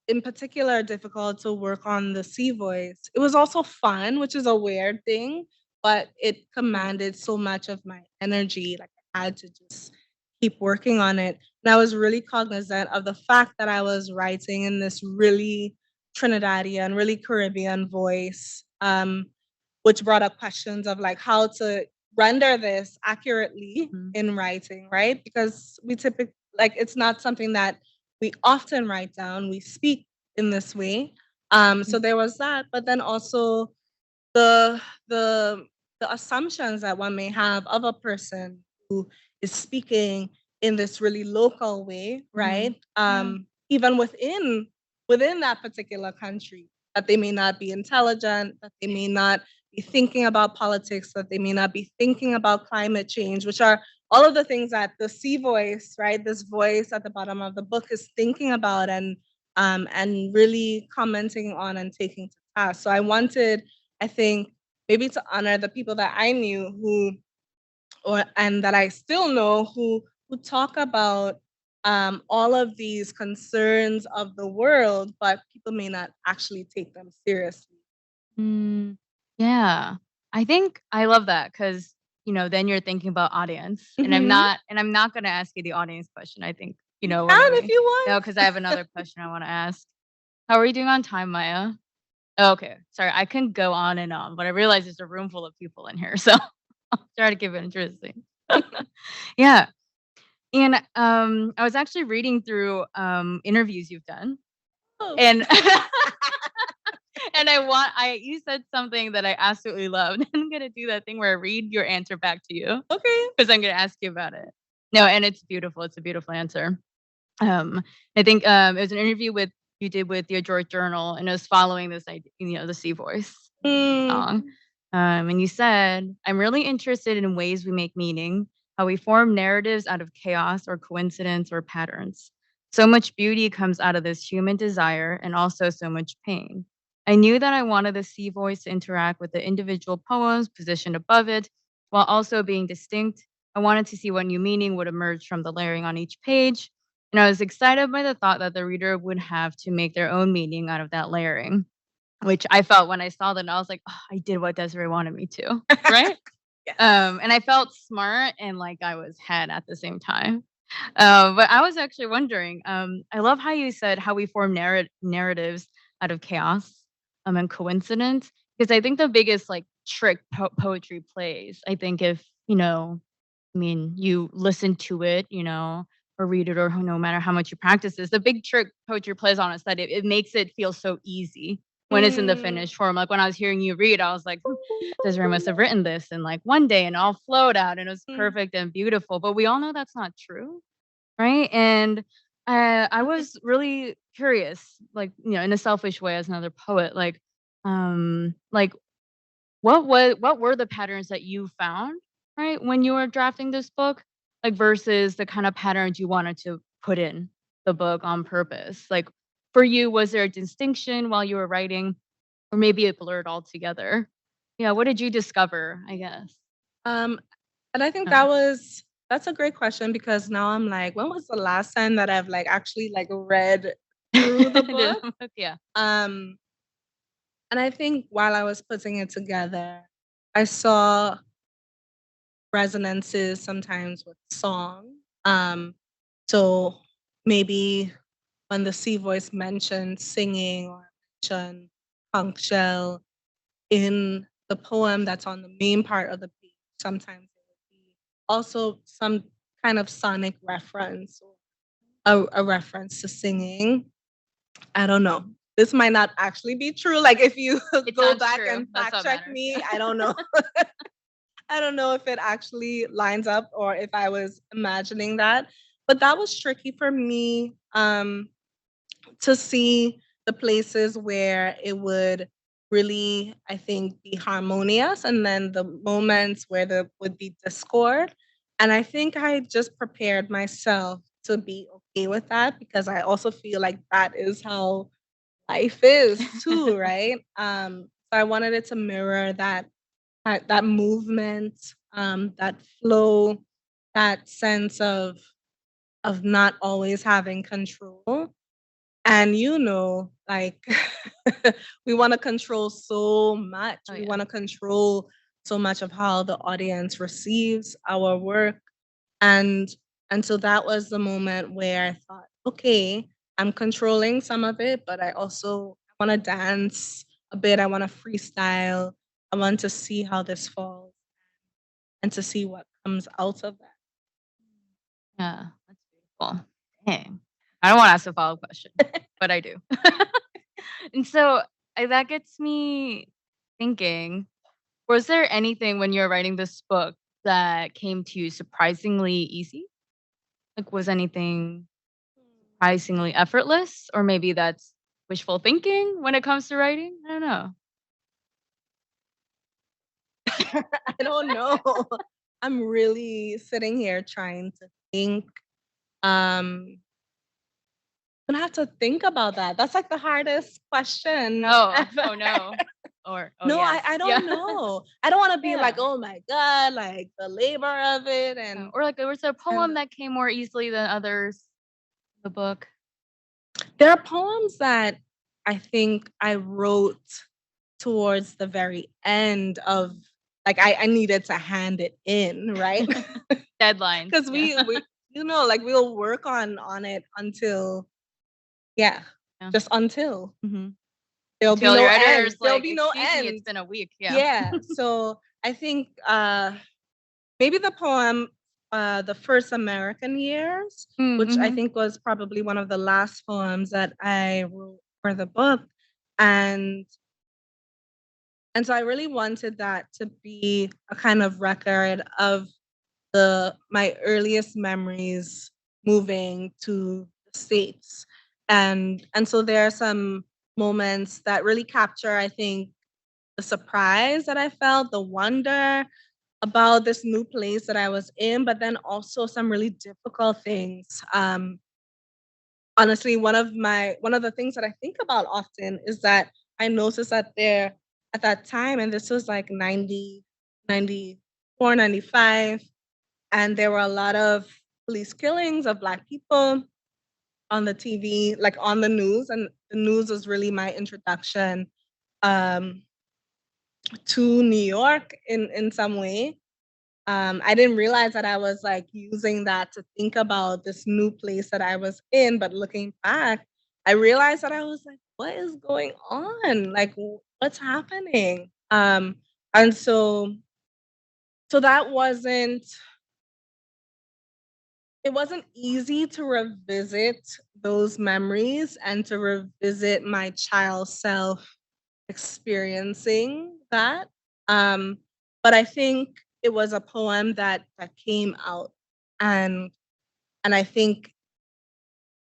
in particular difficult to work on the C voice. It was also fun, which is a weird thing, but it commanded so much of my energy. Like I had to just keep working on it. And I was really cognizant of the fact that I was writing in this really Trinidadian, really Caribbean voice, which brought up questions of like how to render this accurately in writing, right? Because we typically, like, it's not something that we often write down. We speak in this way. So there was that, but then also the the assumptions that one may have of a person who is speaking in this really local way, right? Even within that particular country, that they may not be intelligent, that they may not be thinking about politics, that they may not be thinking about climate change, which are all of the things that the C voice, right, this voice at the bottom of the book is thinking about and really commenting on and taking to task. So I wanted, I think, maybe to honor the people that I knew and that I still know who talk about all of these concerns of the world, but people may not actually take them seriously. Yeah, I think I love that because then you're thinking about audience, and I'm not gonna ask you the audience question. I think you know what I And if mean. you want, No, because I have another question I want to ask. How are you doing on time, Maya? Oh, okay, sorry, I can go on and on, but I realize there's a room full of people in here, so I'll try to keep it interesting. Yeah, and I was actually reading through interviews you've done, and and you said something that I absolutely loved. I'm gonna do that thing where I read your answer back to you. Okay. Because I'm gonna ask you about it. No, and it's beautiful. It's a beautiful answer. I think it was an interview you did with your George Journal, and it was following this idea, the Sea Voice song. And you said, "I'm really interested in ways we make meaning, how we form narratives out of chaos or coincidence or patterns. So much beauty comes out of this human desire, and also so much pain. I knew that I wanted the Sea Voice to interact with the individual poems positioned above it, while also being distinct. I wanted to see what new meaning would emerge from the layering on each page. And I was excited by the thought that the reader would have to make their own meaning out of that layering," which I felt when I saw that. And I was like, oh, I did what Desiree wanted me to, right? Yes. And I felt smart and like I was head at the same time. But I was actually wondering, I love how you said how we form narratives out of chaos and coincidence, because I think the biggest like trick poetry plays, I think if, you listen to it, or read it, or no matter how much you practice this, the big trick poetry plays on is that it makes it feel so easy when it's in the finished form. Like when I was hearing you read, I was like, Desiree must have written this in like one day and all flowed out and it was perfect and beautiful. But we all know that's not true, right? And I was really curious, like, in a selfish way as another poet, like what were the patterns that you found, right, when you were drafting this book, like versus the kind of patterns you wanted to put in the book on purpose? Like for you, was there a distinction while you were writing, or maybe it blurred altogether? Yeah, what did you discover, I guess? And I think that's a great question, because now I'm like, when was the last time that I've like actually like read through the book? Yeah. And I think while I was putting it together, I saw resonances sometimes with song. So maybe when the Sea Voice mentioned singing or mentioned conch shell in the poem that's on the main part of the page, sometimes it would be also some kind of sonic reference or a reference to singing. I don't know. This might not actually be true. Like if you go back and fact check me, I don't know. I don't know if it actually lines up or if I was imagining that. but that was tricky for me to see the places where it would really, I think, be harmonious, and then the moments where there would be discord. And I think I just prepared myself to be okay with that, because I also feel like that is how life is too, right? So I wanted it to mirror that movement, that flow, that sense of not always having control. And like we want to control so much. Oh, We yeah. want to control so much of how the audience receives our work. And and so that was the moment where I thought, okay, I'm controlling some of it, but I also want to dance a bit. I want to freestyle. I want to see how this falls and to see what comes out of that. Yeah, that's beautiful. Dang. I don't want to ask a follow-up question, but I do. And so that gets me thinking, was there anything when you were writing this book that came to you surprisingly easy? Like, was anything surprisingly effortless? Or maybe that's wishful thinking when it comes to writing? I don't know. I don't know. I'm really sitting here trying to think. I'm gonna have to think about that. That's like the hardest question Oh, ever. oh no. Or, oh No, yes. I Yeah. don't know. I don't want to be like, Yeah. oh my God, like the labor of it. And Or like there was a poem and that came more easily than others, the book. there are poems that I think I wrote towards the very end of, like, I needed to hand it in, right? Deadlines. Because Yeah. we like we'll work on it until, yeah, Yeah. just until Mhm. there'll be Until no your end. editor's There'll like, be no "Excuse me, it's end. been a week." Yeah. Yeah. So I think maybe the poem, The First American Years, which I Mhm. think was probably one of the last poems that I wrote for the book. And so I really wanted that to be a kind of record of my earliest memories moving to the States. And so there are some moments that really capture, I think, the surprise that I felt, the wonder about this new place that I was in, but then also some really difficult things. Honestly, one of the things that I think about often is that I noticed that there at that time, and this was like 90, 94, 95, and there were a lot of police killings of Black people on the TV, like on the news, and the news was really my introduction um, to New York in some way. I didn't realize that I was like using that to think about this new place that I was in, but looking back, I realized that I was like, what is going on? Like, what's happening? And so that wasn't it wasn't easy to revisit those memories and to revisit my child self experiencing that. Um, but I think it was a poem that came out, and I think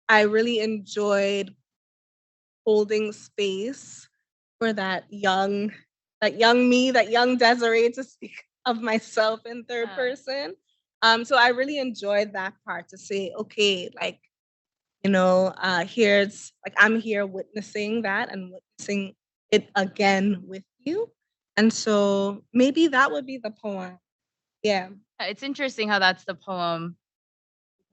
I really enjoyed holding space for that young me, that young Desiree, to speak of myself in third person. So I really enjoyed that part, to say, okay, like, here's like I'm here witnessing that and witnessing it again with you. And so maybe that would be the poem. Yeah. It's interesting how that's the poem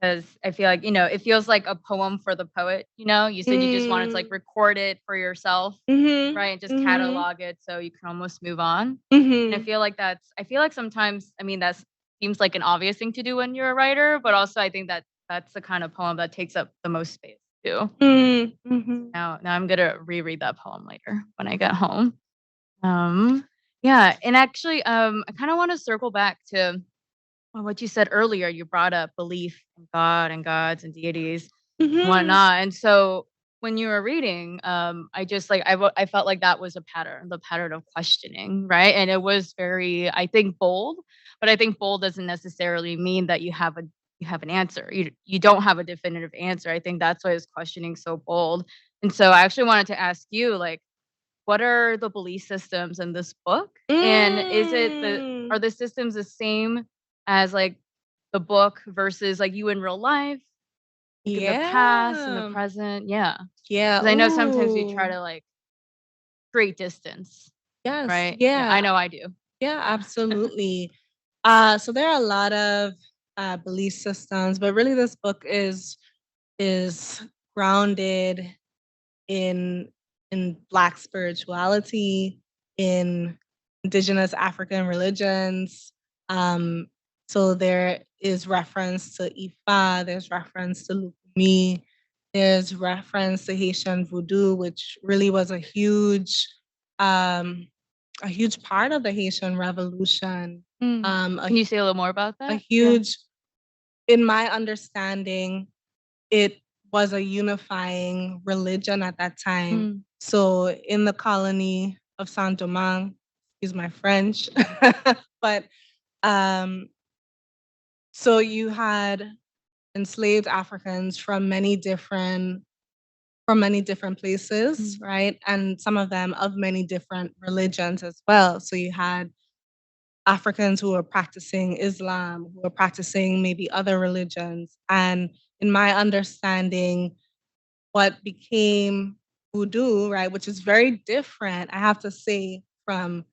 because I feel like, it feels like a poem for the poet, You said you just wanted to, like, Mm. record it for yourself, Mhm. right? And just Mhm. catalog it so you can almost move on. And Mhm. I feel like sometimes, I mean, that seems like an obvious thing to do when you're a writer, but also I think that that's the kind of poem that takes up the most space too. Mm. Mhm. Now I'm gonna reread that poem later when I get home. Um, yeah, and actually, I kind of want to circle back to what you said earlier. You brought up belief in God and gods and deities and Mhm. whatnot. And so when you were reading, I just like I felt like that was a pattern, the pattern of questioning, right? And it was very, I think, bold, but I think bold doesn't necessarily mean that you have a you have an answer. You don't have a definitive answer. I think that's why his questioning so bold. And so I actually wanted to ask you, like, what are the belief systems in this book? And are the systems the same as like the book versus like you in real life, like in the past and the present? Yeah. Yeah. 'Cause I know sometimes we try Ooh. to like create distance, Yes. right? Yeah. I know I do. Yeah, absolutely. So there are a lot of belief systems, but really this book is grounded in Black spirituality, in indigenous African religions. So there is reference to Ifa, there's reference to Lukumi, there's reference to Haitian voodoo, which really was um, a huge part of the Haitian Revolution. Can you say a little more about that? A huge, in my understanding, it was a unifying religion at that time. So in the colony of Saint Domingue, excuse my French, but so you had enslaved Africans from many different places, right? And some of them of many different religions as well. So you had Africans who were practicing Islam, who were practicing maybe other religions. And in my understanding, what became voodoo, right, which is very different, I have to say, from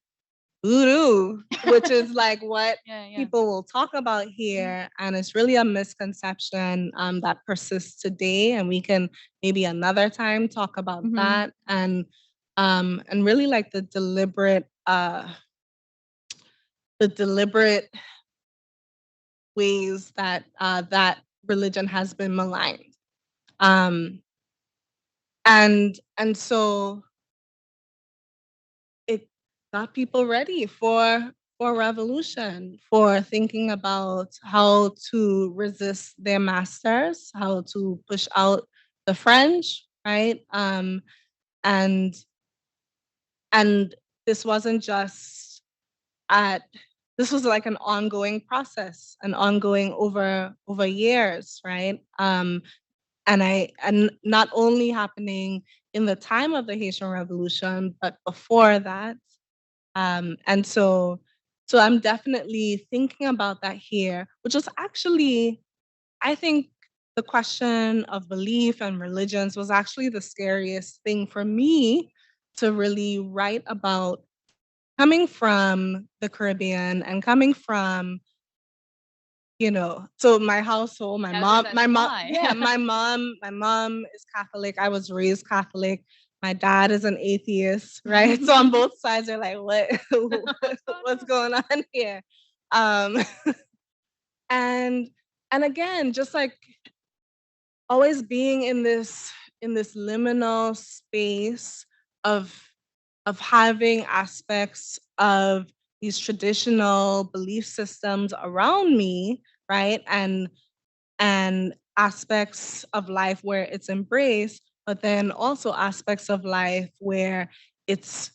voodoo, which is like what people will talk about here. And it's really a misconception that persists today. And we can maybe another time talk about that. And really like the deliberate ways that that religion has been maligned. And so it got people ready for revolution, for thinking about how to resist their masters, how to push out the French, right? And this wasn't just this was like an ongoing process, an ongoing over years, right? And not only happening in the time of the Haitian Revolution, but before that. And so I'm definitely thinking about that here, which is actually, I think the question of belief and religions was actually the scariest thing for me to really write about, coming from the Caribbean and coming from, so my household, my mom, yeah, my mom is Catholic. I was raised Catholic. My dad is an atheist, right? So on both sides, they're like, what's going on here? And again, just like always being in this liminal space of having aspects of these traditional belief systems around me, right? And aspects of life where it's embraced, but then also aspects of life where it's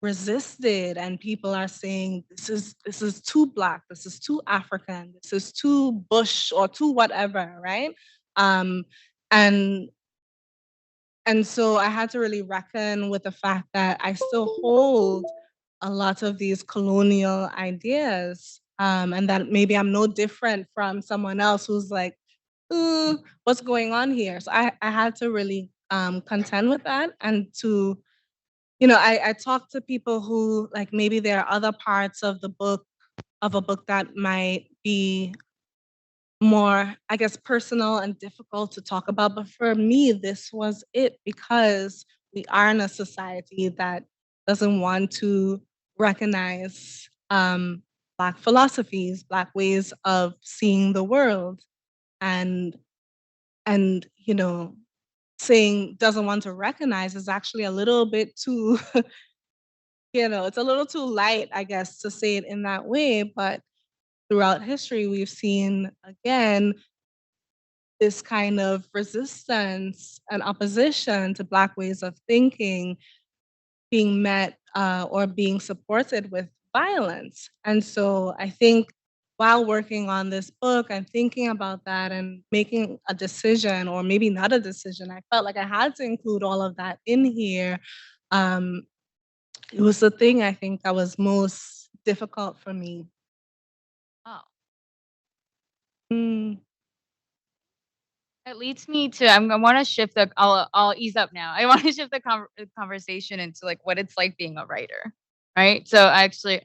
resisted and people are saying this is too Black, this is too African, this is too bush or too whatever, right? Um, and so I had to really reckon with the fact that I still hold a lot of these colonial ideas, and that maybe I'm no different from someone else who's like, what's going on here? So I had to really contend with that, and to, I talk to people who, like, maybe there are other parts of the book, of a book that might be more, I guess, personal and difficult to talk about. But for me, this was it, because we are in a society that doesn't want to recognize Black philosophies, Black ways of seeing the world, and saying doesn't want to recognize is actually a little bit too, it's a little too light, I guess, to say it in that way. But throughout history, we've seen, again, this kind of resistance and opposition to Black ways of thinking being met or being supported with violence. And so I think while working on this book and thinking about that and making a decision, or maybe not a decision, I felt like I had to include all of that in here. Um, it was the thing I think that was most difficult for me. Oh. Mm. It leads me to I want to shift the I'll ease up now. I want to shift the conversation into like what it's like being a writer, right? So I actually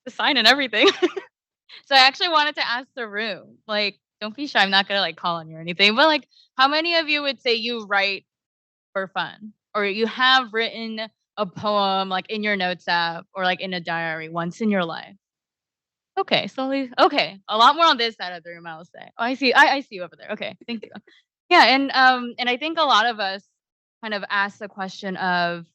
the sign and everything. So I actually wanted to ask the room, like, don't be shy. I'm not gonna like call on you or anything, but like, how many of you would say you write for fun, or you have written a poem like in your notes app or like in a diary once in your life? Okay, so okay, a lot more on this side of the room, I will say. Oh, I see. I see you over there. Okay, thank you. Yeah, and I think a lot of us kind of ask the question of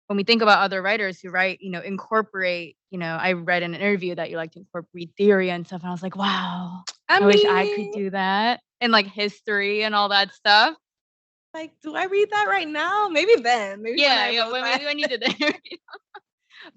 when we think about other writers who write, incorporate. I read in an interview that you like to incorporate theory and stuff, and I was like, wow, I I wish I could mean, do that, and like history and all that stuff. like, do I read that right now? Maybe then. Maybe when I Yeah, wrote but that. maybe when you did the interview.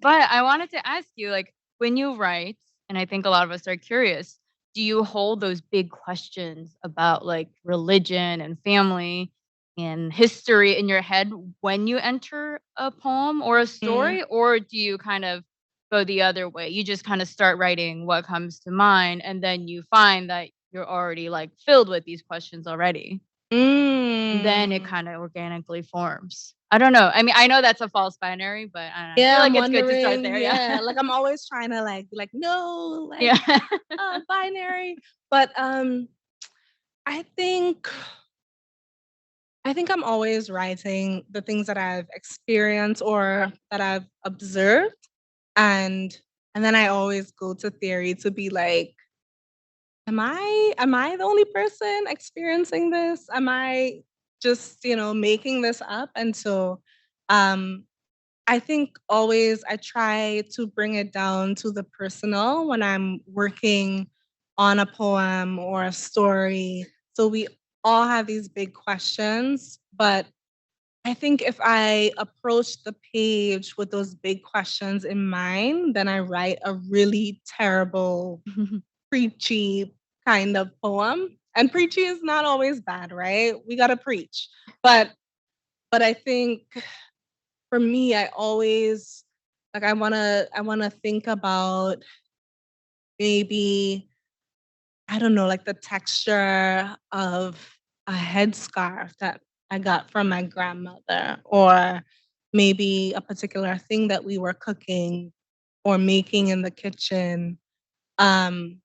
But I wanted to ask you, like, when you write, and I think a lot of us are curious, do you hold those big questions about like religion and family and history in your head when you enter a poem or a Mm. story? Or do you kind of go the other way? You just kind of start writing what comes to mind, and then you find that you're already like filled with these questions already. And then it Mm. kind of organically forms. I don't know. I mean, I know that's a false binary, but I don't know. I feel Yeah, I'm like it's good to start wondering. there. Yeah. Yeah, like I'm always trying to like be like, no, like Yeah. binary. But I think I think I'm always writing the things that I've experienced or that I've observed, and then I always go to theory to be like, am I the only person experiencing this? Am I just, making this up? And so um I think always I try to bring it down to the personal when I'm working on a poem or a story. So we all have these big questions, but I think if I approach the page with those big questions in mind, then I write a really terrible, preachy kind of poem. And preachy is not always bad, right? We got to preach. But I think for me, I always like I wanna think about maybe, I don't know, like the texture of a headscarf that I got from my grandmother, or maybe a particular thing that we were cooking or making in the kitchen. Um,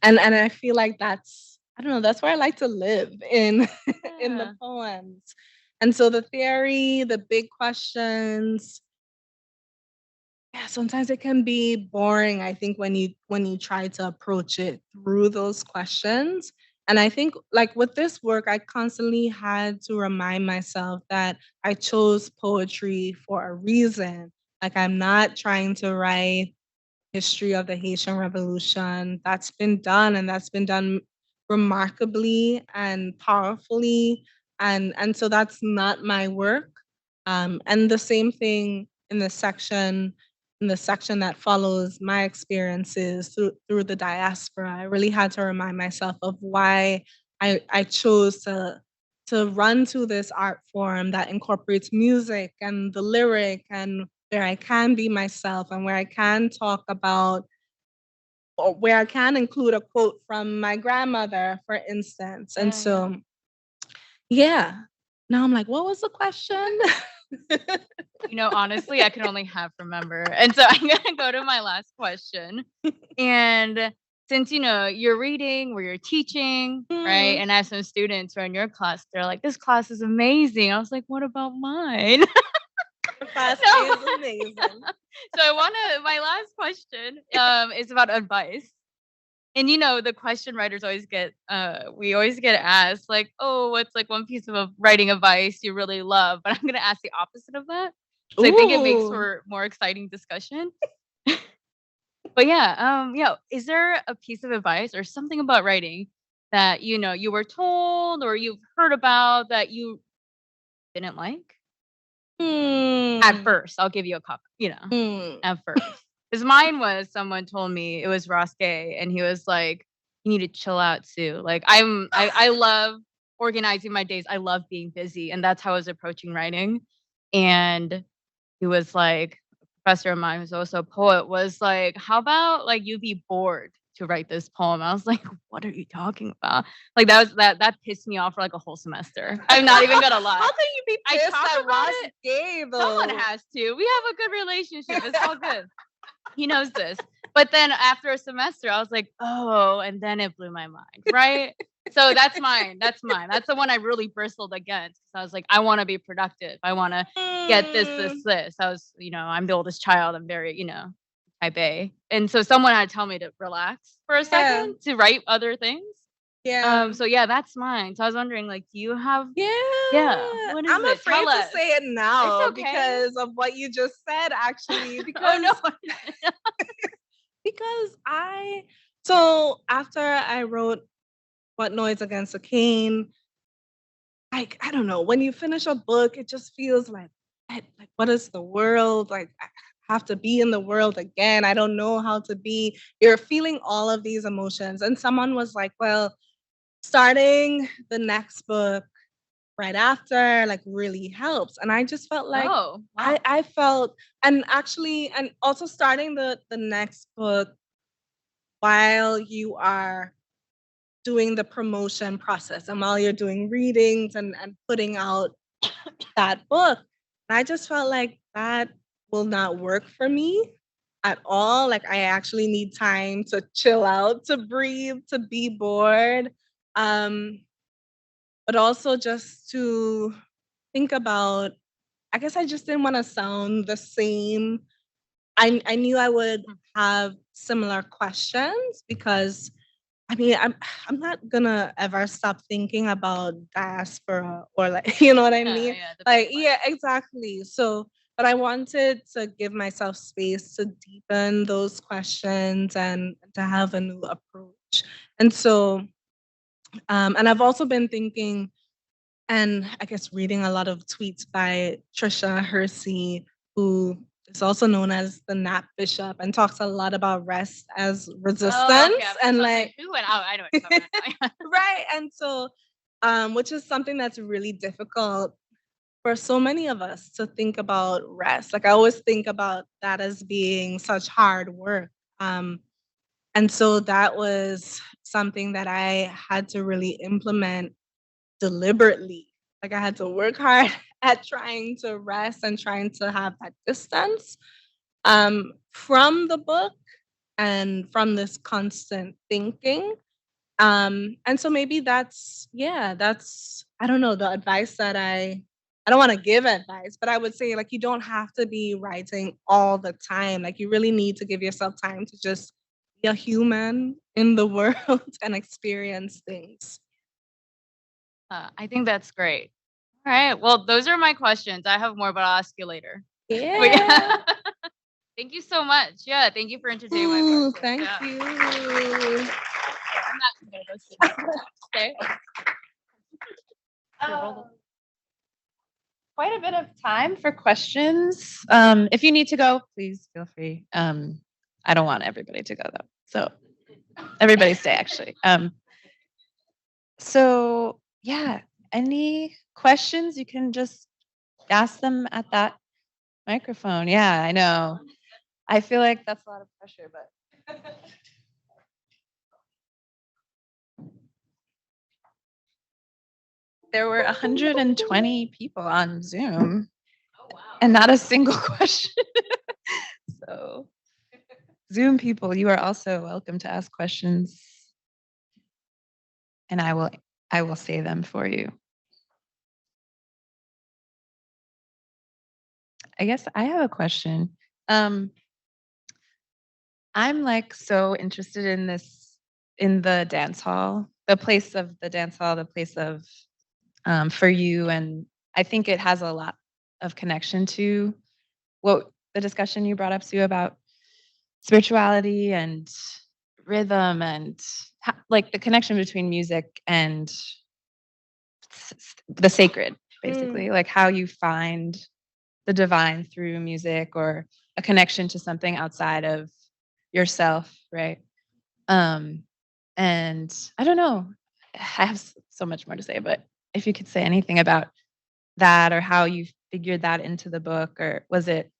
and I feel like that's, I don't know, that's where I like to live in in the Yeah. poems. And so the theory, the big questions, yeah, sometimes it can be boring, I think, when you try to approach it through those questions. And I think like with this work, I constantly had to remind myself that I chose poetry for a reason. Like I'm not trying to write history of the Haitian Revolution. That's been done, and that's been done remarkably and powerfully. And so that's not my work. And the same thing in the section that follows my experiences through the diaspora. I really had to remind myself of why I chose to run to this art form that incorporates music and the lyric, and where I can be myself and where I can talk about, or where I can include a quote from my grandmother, for instance. And Yeah, yeah. so, yeah. Now I'm like, what was the question? Honestly, I can only half remember. And so I'm gonna go to my last question. And since you're reading or you're teaching, right? Mm, And I have some students who are in your class, they're like, this class is amazing. I was like, what about mine? the class No. is amazing. So my last question is about advice. And the question writers always get we always get asked like, oh, what's like one piece of writing advice you really love? But I'm gonna ask the opposite of that. So I think it makes Ooh. for more exciting discussion. But yeah, is there a piece of advice or something about writing that you were told or you've heard about that you didn't like? At Hmm. first, I'll give you a cup, Hmm. at first. Because mine was someone told me it was Ross Gay, and he was like, "You need to chill out, Sue." Like I love organizing my days. I love being busy, and that's how I was approaching writing. And he was like, a professor of mine who's also a poet was like, "How about like you be bored to write this poem?" I was like, "What are you talking about?" Like that pissed me off for like a whole semester. I'm not even gonna lie. How can you be I pissed talk at about Ross it. Gay though? Someone has to. We have a good relationship. It's all good. He knows this. But then after a semester, I was like, oh, and then it blew my mind, right? So that's mine. That's mine. That's the one I really bristled against. I was like, I want to be productive. I want to get this. I was, I'm the oldest child. I'm very, type A. And so someone had to tell me to relax for a second to write other things. Yeah. So yeah, that's mine. So I was wondering, like, do you have? Yeah. What is I'm it? afraid Tell to us. say it now It's okay. because of what you just said, actually. Oh no. Because so after I wrote What Noise Against a Cane, like, I don't know, when you finish a book, it just feels like what is the world? Like, I have to be in the world again. I don't know how to be. You're feeling all of these emotions. And someone was like, well, starting the next book right after like really helps. And I just felt like Oh, wow. I felt, and actually, and also starting the next book while you are doing the promotion process and while you're doing readings and putting out that book. I just felt like that will not work for me at all. Like I actually need time to chill out, to breathe, to be bored. But also just to think about, I guess I just didn't want to sound the same. I knew I would have similar questions because I mean I'm not gonna ever stop thinking about diaspora or like you know what I mean? Like yeah, exactly. So but I wanted to give myself space to deepen those questions and to have a new approach. And so and I've also been thinking and I guess reading a lot of tweets by Trisha Hersey, who is also known as the Nap Bishop and talks a lot about rest as resistance and like who went out? I know what you're talking about. right. And so which is something that's really difficult for so many of us to think about rest. Like I always think about that as being such hard work. And so that was something that I had to really implement deliberately. Like I had to work hard at trying to rest and trying to have that distance from the book and from this constant thinking. And so maybe that's I don't know, the advice that I don't want to give advice, but I would say like you don't have to be writing all the time. Like you really need to give yourself time to just be a human in the world and experience things. I think that's great. All right. Well, those are my questions. I have more, but I'll ask you later. Yeah. Thank you so much. Yeah. Thank you for entertaining my questions. Thank you. I'm not gonna go sit. Okay. Quite a bit of time for questions. If you need to go, please feel free. I don't want everybody to go though. So everybody stay actually. So yeah, any questions you can just ask them at that microphone. Yeah, I know. I feel like that's a lot of pressure, but there were 120 people on Zoom. Oh, wow. And not a single question. So Zoom people, you are also welcome to ask questions. And I will say them for you. I guess I have a question. I'm like so interested in the dance hall, the place of the dance hall, the place of for you. And I think it has a lot of connection to what the discussion you brought up, Sue, about spirituality and rhythm and like the connection between music and the sacred, basically, like how you find the divine through music or a connection to something outside of yourself, right? And I don't know. I have so much more to say, but if you could say anything about that or how you figured that into the book, or was it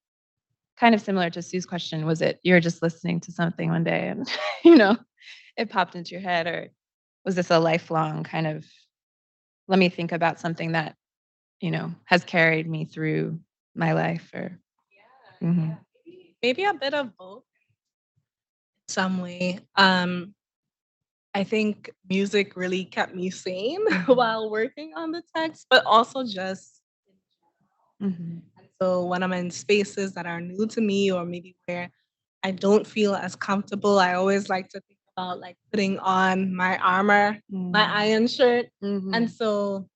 kind of similar to Sue's question? Was it you were just listening to something one day and it popped into your head, or was this a lifelong kind of let me think about something that has carried me through my life? Or Mhm. Maybe a bit of both in some way. I think music really kept me sane while working on the text, but also just Mhm. so when I'm in spaces that are new to me or maybe where I don't feel as comfortable, I always like to think about like putting on my armor, my iron shirt. And so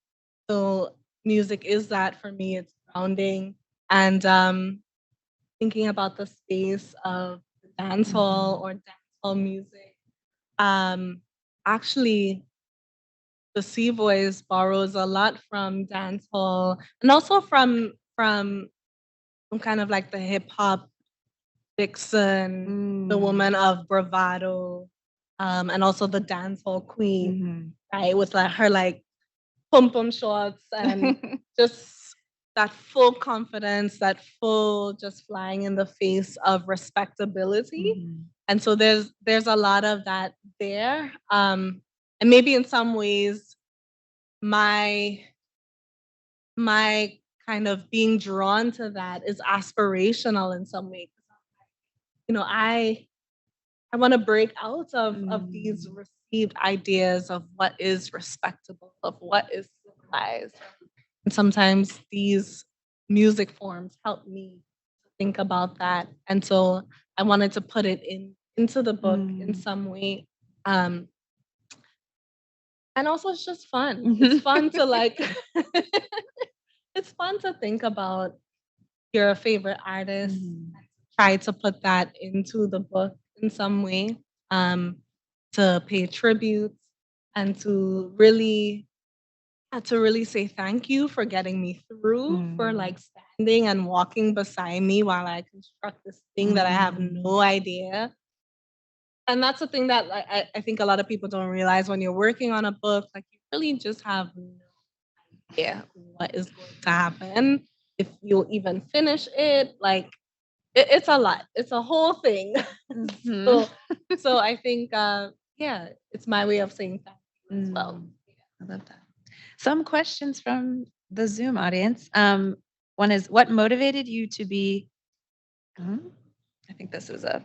music is that for me. It's grounding. And thinking about the space of dance hall or dance hall music. Actually, the C voice borrows a lot from dance hall and also from kind of like the hip hop vixen, the woman of bravado, and also the dance hall queen, right? With like her like pum pum shorts and just that full confidence, that full just flying in the face of respectability. And so there's a lot of that there. And maybe in some ways my my kind of being drawn to that is aspirational in some way. I want to break out of these received ideas of what is respectable, of what is civilized. And sometimes these music forms help me think about that. And so I wanted to put it into the book in some way. And also it's just fun. It's fun to like it's fun to think about your favorite artist, try to put that into the book in some way, to pay tribute and to really say thank you for getting me through, for like standing and walking beside me while I construct this thing that I have no idea. And that's the thing that I think a lot of people don't realize when you're working on a book, like you really just have no idea what is going to happen, if you'll even finish it. Like it's a lot. It's a whole thing. So I think yeah, it's my way of saying thank you as well. I love that. Some questions from the Zoom audience. One is, what motivated you to be? I think this is a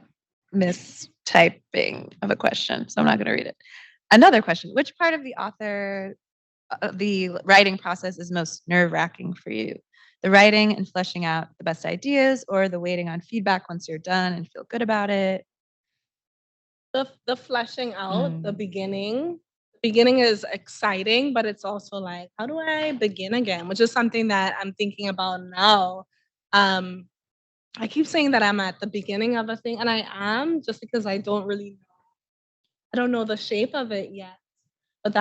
mistyping of a question, so I'm not going to read it. Another question: which part of the writing process is most nerve-wracking for you? The writing and fleshing out the best ideas, or the waiting on feedback once you're done and feel good about it? The fleshing out, the beginning. The beginning is exciting, but it's also like, how do I begin again? Which is something that I'm thinking about now. I keep saying that I'm at the beginning of a thing, and I am, just because I don't know the shape of it yet. But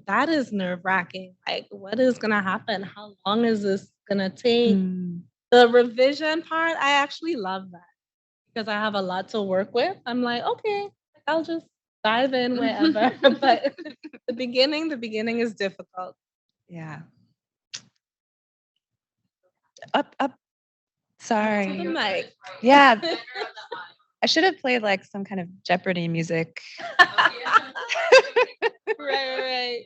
that is nerve-wracking. Like, what is gonna happen? How long is this gonna take? The revision part, I actually love that because I have a lot to work with. I'm like, okay, I'll just dive in wherever. But the beginning is difficult. Yeah. Up. Sorry. To the mic. Yeah. I should have played like some kind of Jeopardy music. Right.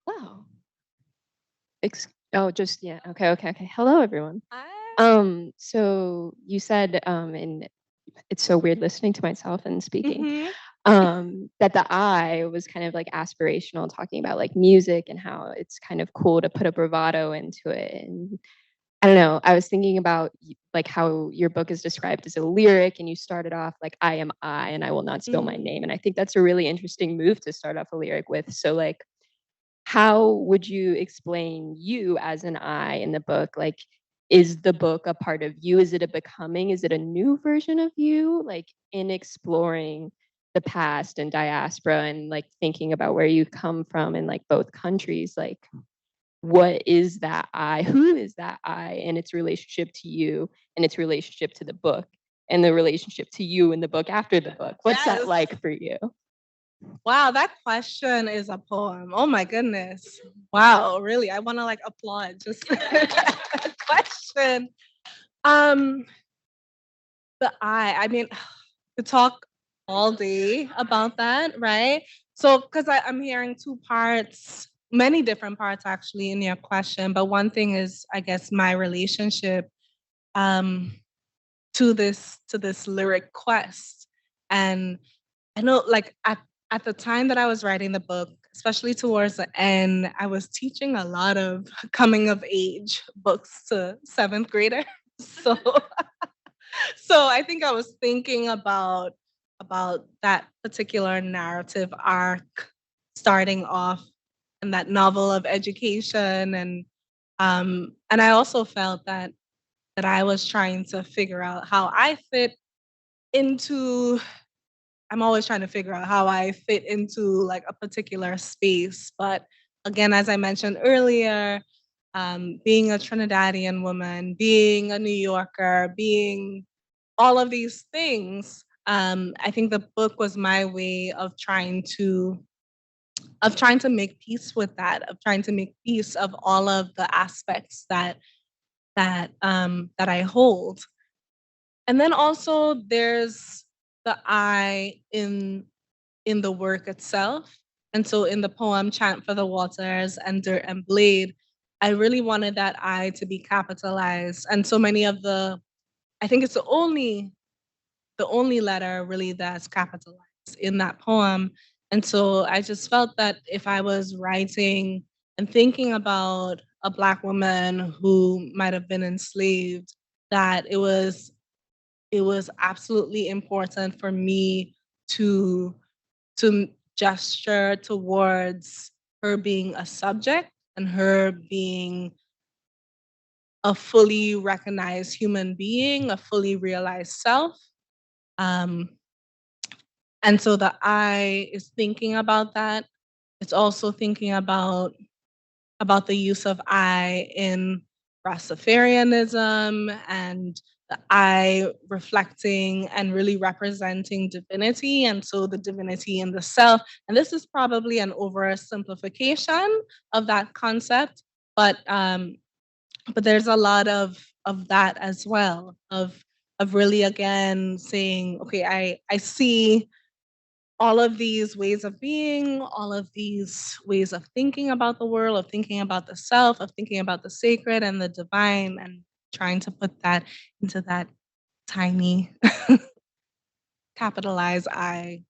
Wow. Okay. Hello, everyone. Hi. So you said, and it's so weird listening to myself and speaking, that the I was kind of like aspirational, talking about like music and how it's kind of cool to put a bravado into it. And I don't know, I was thinking about like how your book is described as a lyric, and you started off like, I am I, and I will not spill my name. And I think that's a really interesting move to start off a lyric with. So like, how would you explain you as an I in the book? Like, is the book a part of you? Is it a becoming? Is it a new version of you? Like, in exploring the past and diaspora and like thinking about where you come from in like both countries, like what is that I? Who is that I and its relationship to you and its relationship to the book and the relationship to you in the book after the book? What's that Yes. like for you? Wow, that question is a poem. Oh my goodness. Wow, really? I want to like applaud just for that question. The I mean, to talk all day about that, right? So, because I'm hearing two parts, many different parts actually in your question, but one thing is, I guess, my relationship um, to this lyric quest, and I know, like at the time that I was writing the book, especially towards the end, I was teaching a lot of coming of age books to seventh graders. So so I think I was thinking about that particular narrative arc starting off in that novel of education, and I also felt that I was trying to figure out how I fit into I'm always trying to figure out how I fit into like a particular space. But again, as I mentioned earlier, being a Trinidadian woman, being a New Yorker, being all of these things, I think the book was my way of trying to make peace with that, of trying to make peace of all of the aspects that I hold. And then also there's the I in the work itself. And so in the poem Chant for the Waters and Dirt and Blade, I really wanted that I to be capitalized. And so many of I think it's the only letter really that's capitalized in that poem. And so I just felt that if I was writing and thinking about a Black woman who might have been enslaved, that it was absolutely important for me to to gesture towards her being a subject and her being a fully recognized human being, a fully realized self. Um, and so the I is thinking about that. It's also thinking about the use of I in Rastafarianism and the I reflecting and really representing divinity, and so the divinity in the self. And this is probably an oversimplification of that concept, but there's a lot of that as well, of really again saying, okay, I see all of these ways of being, all of these ways of thinking about the world, of thinking about the self, of thinking about the sacred and the divine, and trying to put that into that tiny capitalized I.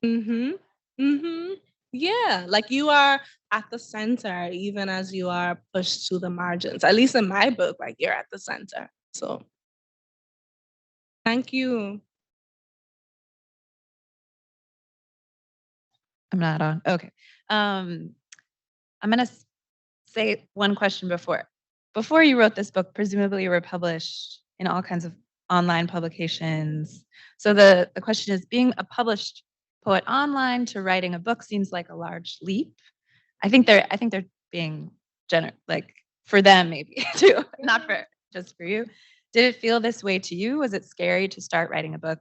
Mm-hmm. Mm-hmm. Yeah, like you are at the center, even as you are pushed to the margins. At least in my book, like you're at the center. So thank you. I'm not on. Okay. I'm going to say one question before. Before you wrote this book, presumably you were published in all kinds of online publications. So the question is, being a published poet online to writing a book seems like a large leap. I think they're being generous, like for them maybe too, not for just for you. Did it feel this way to you? Was it scary to start writing a book?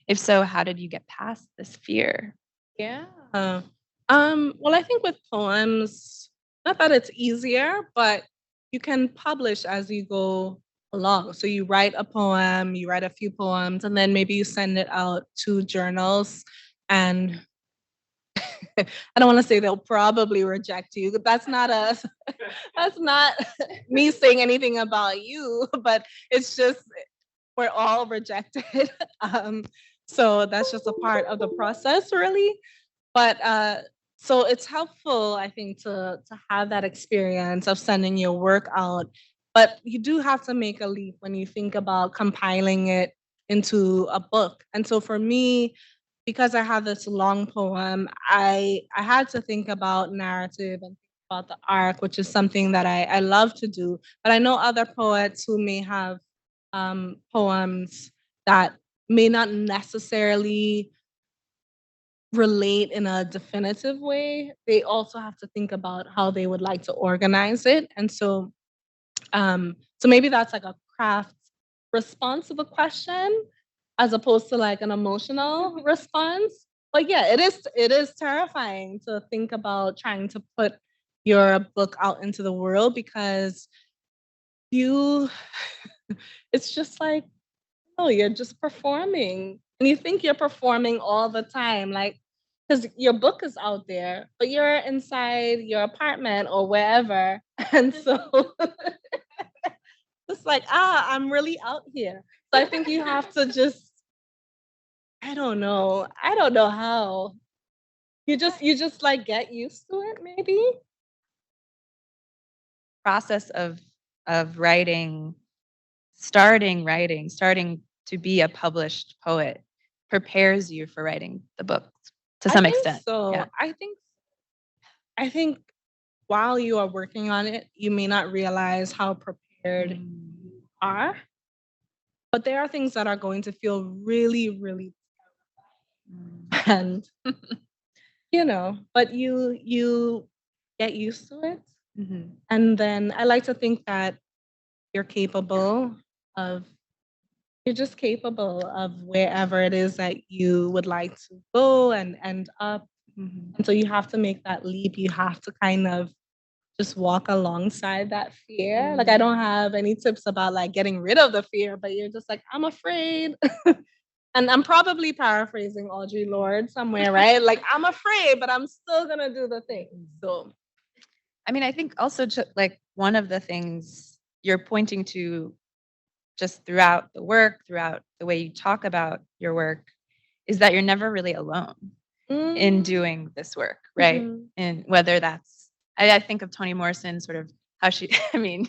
If so, how did you get past this fear? Yeah. Well, I think with poems, not that it's easier, but you can publish as you go along. So you write a poem, you write a few poems, and then maybe you send it out to journals. And I don't want to say they'll probably reject you, but that's not that's not me saying anything about you, but it's just we're all rejected. So that's just a part of the process, really. But so it's helpful, I think, to have that experience of sending your work out. But you do have to make a leap when you think about compiling it into a book. And so for me, because I have this long poem, I had to think about narrative and about the arc, which is something that I love to do. But I know other poets who may have poems that may not necessarily relate in a definitive way, they also have to think about how they would like to organize it. And so so maybe that's like a craft response to the question as opposed to like an emotional response. But yeah, it is terrifying to think about trying to put your book out into the world because you it's just like, oh, you're just performing. And you think you're performing all the time, like because your book is out there, but you're inside your apartment or wherever. And so it's like, I'm really out here. So I think you have to just, I don't know. I don't know how. You just like get used to it, maybe. Process of writing, starting to be a published poet prepares you for writing the book to some extent. So Yeah. I think while you are working on it, you may not realize how prepared you are. But there are things that are going to feel really, really and but you get used to it. Mhm. And then I like to think that you're capable of you're just capable of wherever it is that you would like to go and end up. Mhm. And so you have to make that leap. You have to kind of just walk alongside that fear. Like I don't have any tips about like getting rid of the fear, but you're just like, I'm afraid. And I'm probably paraphrasing Audre Lorde somewhere, right? Like I'm afraid, but I'm still gonna do the thing. So I mean, I think also like one of the things you're pointing to just throughout the work, throughout the way you talk about your work, is that you're never really alone in doing this work, right? Mhm. And whether that's, I think of Toni Morrison, sort of how she, I mean,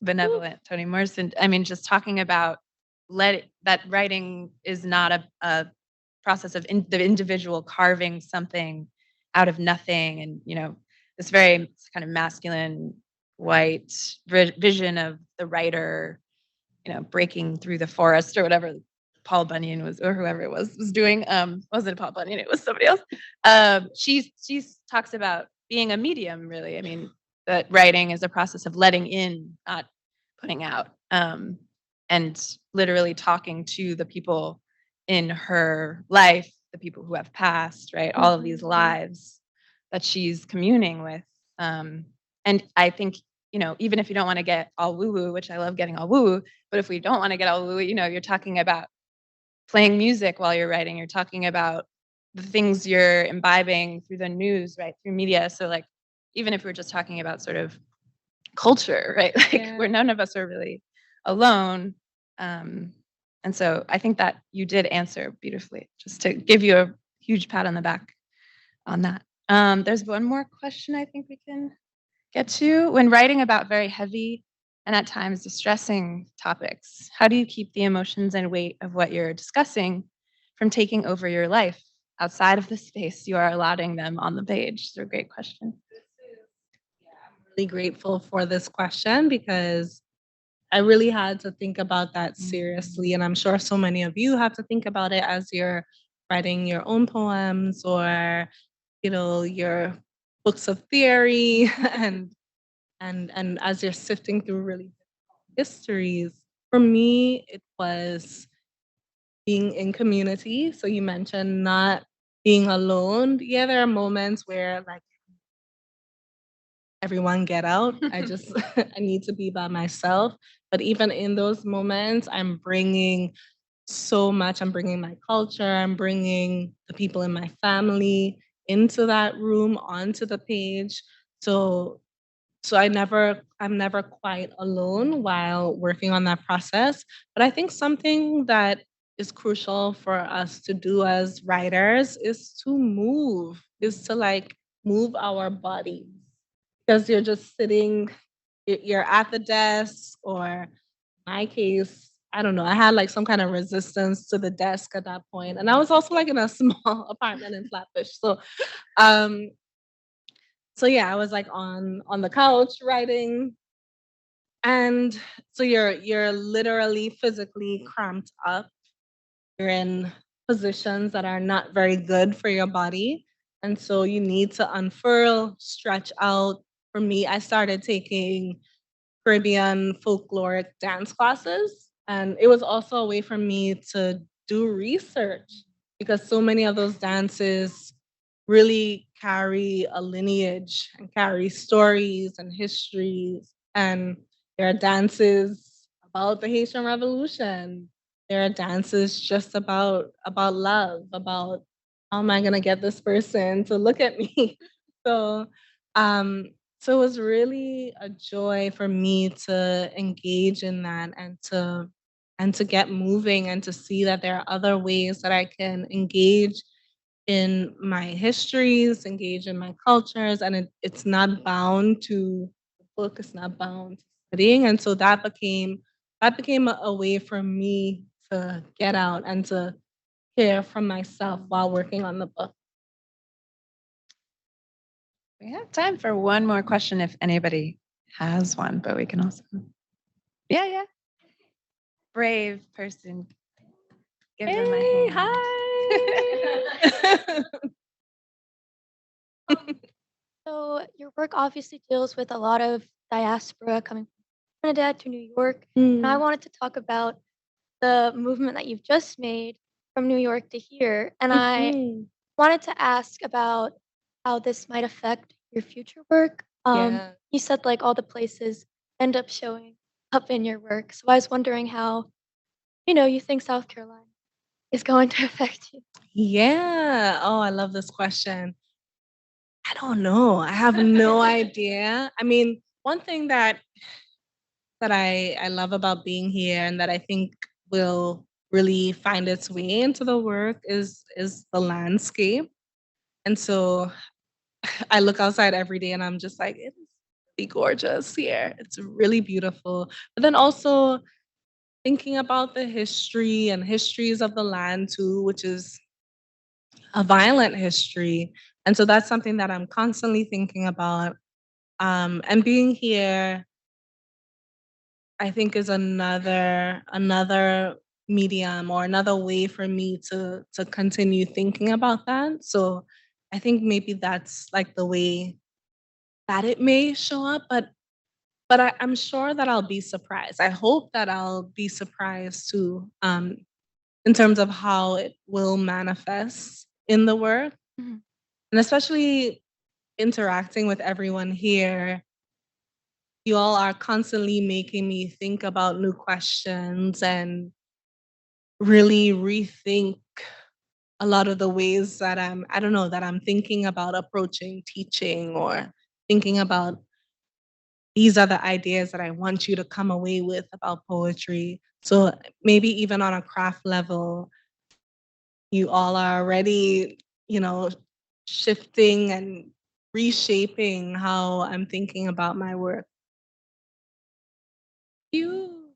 benevolent Toni Morrison. I mean, just talking about that writing is not a process of the individual carving something out of nothing, and this very kind of masculine white vision of the writer, breaking through the forest or whatever Paul Bunyan was, or whoever it was doing. Wasn't Paul Bunyan, it was somebody else. She talks about being a medium, really. I mean, that writing is a process of letting in, not putting out, and literally talking to the people in her life, the people who have passed, right? All of these lives that she's communing with. And I think, even if you don't want to get all woo-woo, which I love getting all woo-woo, but if we don't want to get all woo-woo, you're talking about playing music while you're writing. You're talking about the things you're imbibing through the news, right? Through media. So like, even if we're just talking about sort of culture, right? Like where none of us are really alone. And so I think that you did answer beautifully, just to give you a huge pat on the back on that. There's one more question I think we can get to. When writing about very heavy and at times distressing topics, how do you keep the emotions and weight of what you're discussing from taking over your life outside of the space you are allotting them on the page? It's a great question. I'm really grateful for this question because I really had to think about that seriously. And I'm sure so many of you have to think about it as you're writing your own poems or, your books of theory and as you're sifting through really histories. For me, it was being in community. So you mentioned not being alone. Yeah, there are moments where like everyone get out. I need to be by myself. But even in those moments, I'm bringing so much. I'm bringing my culture. I'm bringing the people in my family into that room, onto the page. So I'm never quite alone while working on that process. But I think something that is crucial for us to do as writers is to is to like move our bodies because you're just sitting, you're at the desk, or in my case, I don't know, I had like some kind of resistance to the desk at that point. And I was also like in a small apartment in Flatbush. Um, so yeah, I was like on the couch writing. And so you're literally physically cramped up. You're in positions that are not very good for your body. And so you need to unfurl, stretch out. For me, I started taking Caribbean folkloric dance classes. And it was also a way for me to do research because so many of those dances really carry a lineage and carry stories and histories. And there are dances about the Haitian Revolution. There are dances just about love, about how am I gonna get this person to look at me. So um so it was really a joy for me to engage in that and to get moving and to see that there are other ways that I can engage in my histories, engage in my cultures, and it's not bound to the book, it's not bound to studying. And so that became a way for me to get out and to hear from myself while working on the book. We have time for one more question if anybody has one, but we can also. Yeah. Brave person. Give them a hand. Hi. So your work obviously deals with a lot of diaspora coming from Trinidad to New York. And I wanted to talk about the movement that you've just made from New York to here. And I wanted to ask about how this might affect your future work. Yeah. You said like all the places end up showing up in your work. So I was wondering how, you think South Carolina is going to affect you. Yeah. Oh, I love this question. I don't know. I have no idea. I mean, one thing that I love about being here and that I think will really find its way into the work is the landscape. And so I look outside every day and I'm just like, it is really gorgeous here. It's really beautiful. But then also thinking about the history and histories of the land too, which is a violent history. And so that's something that I'm constantly thinking about. And being here, I think is another medium or another way for me to continue thinking about that. So I think maybe that's like the way that it may show up, but I'm sure that I'll be surprised. I hope that I'll be surprised too, in terms of how it will manifest in the work. Mhm. And especially interacting with everyone here, you all are constantly making me think about new questions and really rethink a lot of the ways that I don't know, that I'm thinking about approaching teaching or thinking about these are the ideas that I want you to come away with about poetry. So maybe even on a craft level, you all are already, shifting and reshaping how I'm thinking about my work. You.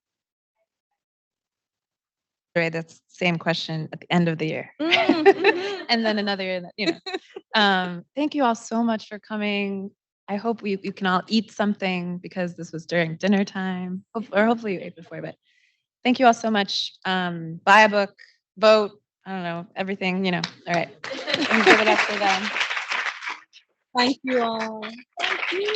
Right, that's the same question at the end of the year. And then another year, thank you all so much for coming. I hope you can all eat something because this was during dinner time. Or hopefully you ate before, but thank you all so much. Buy a book, vote, I don't know, everything, all right. And give it up for them. Thank you all. Thank you.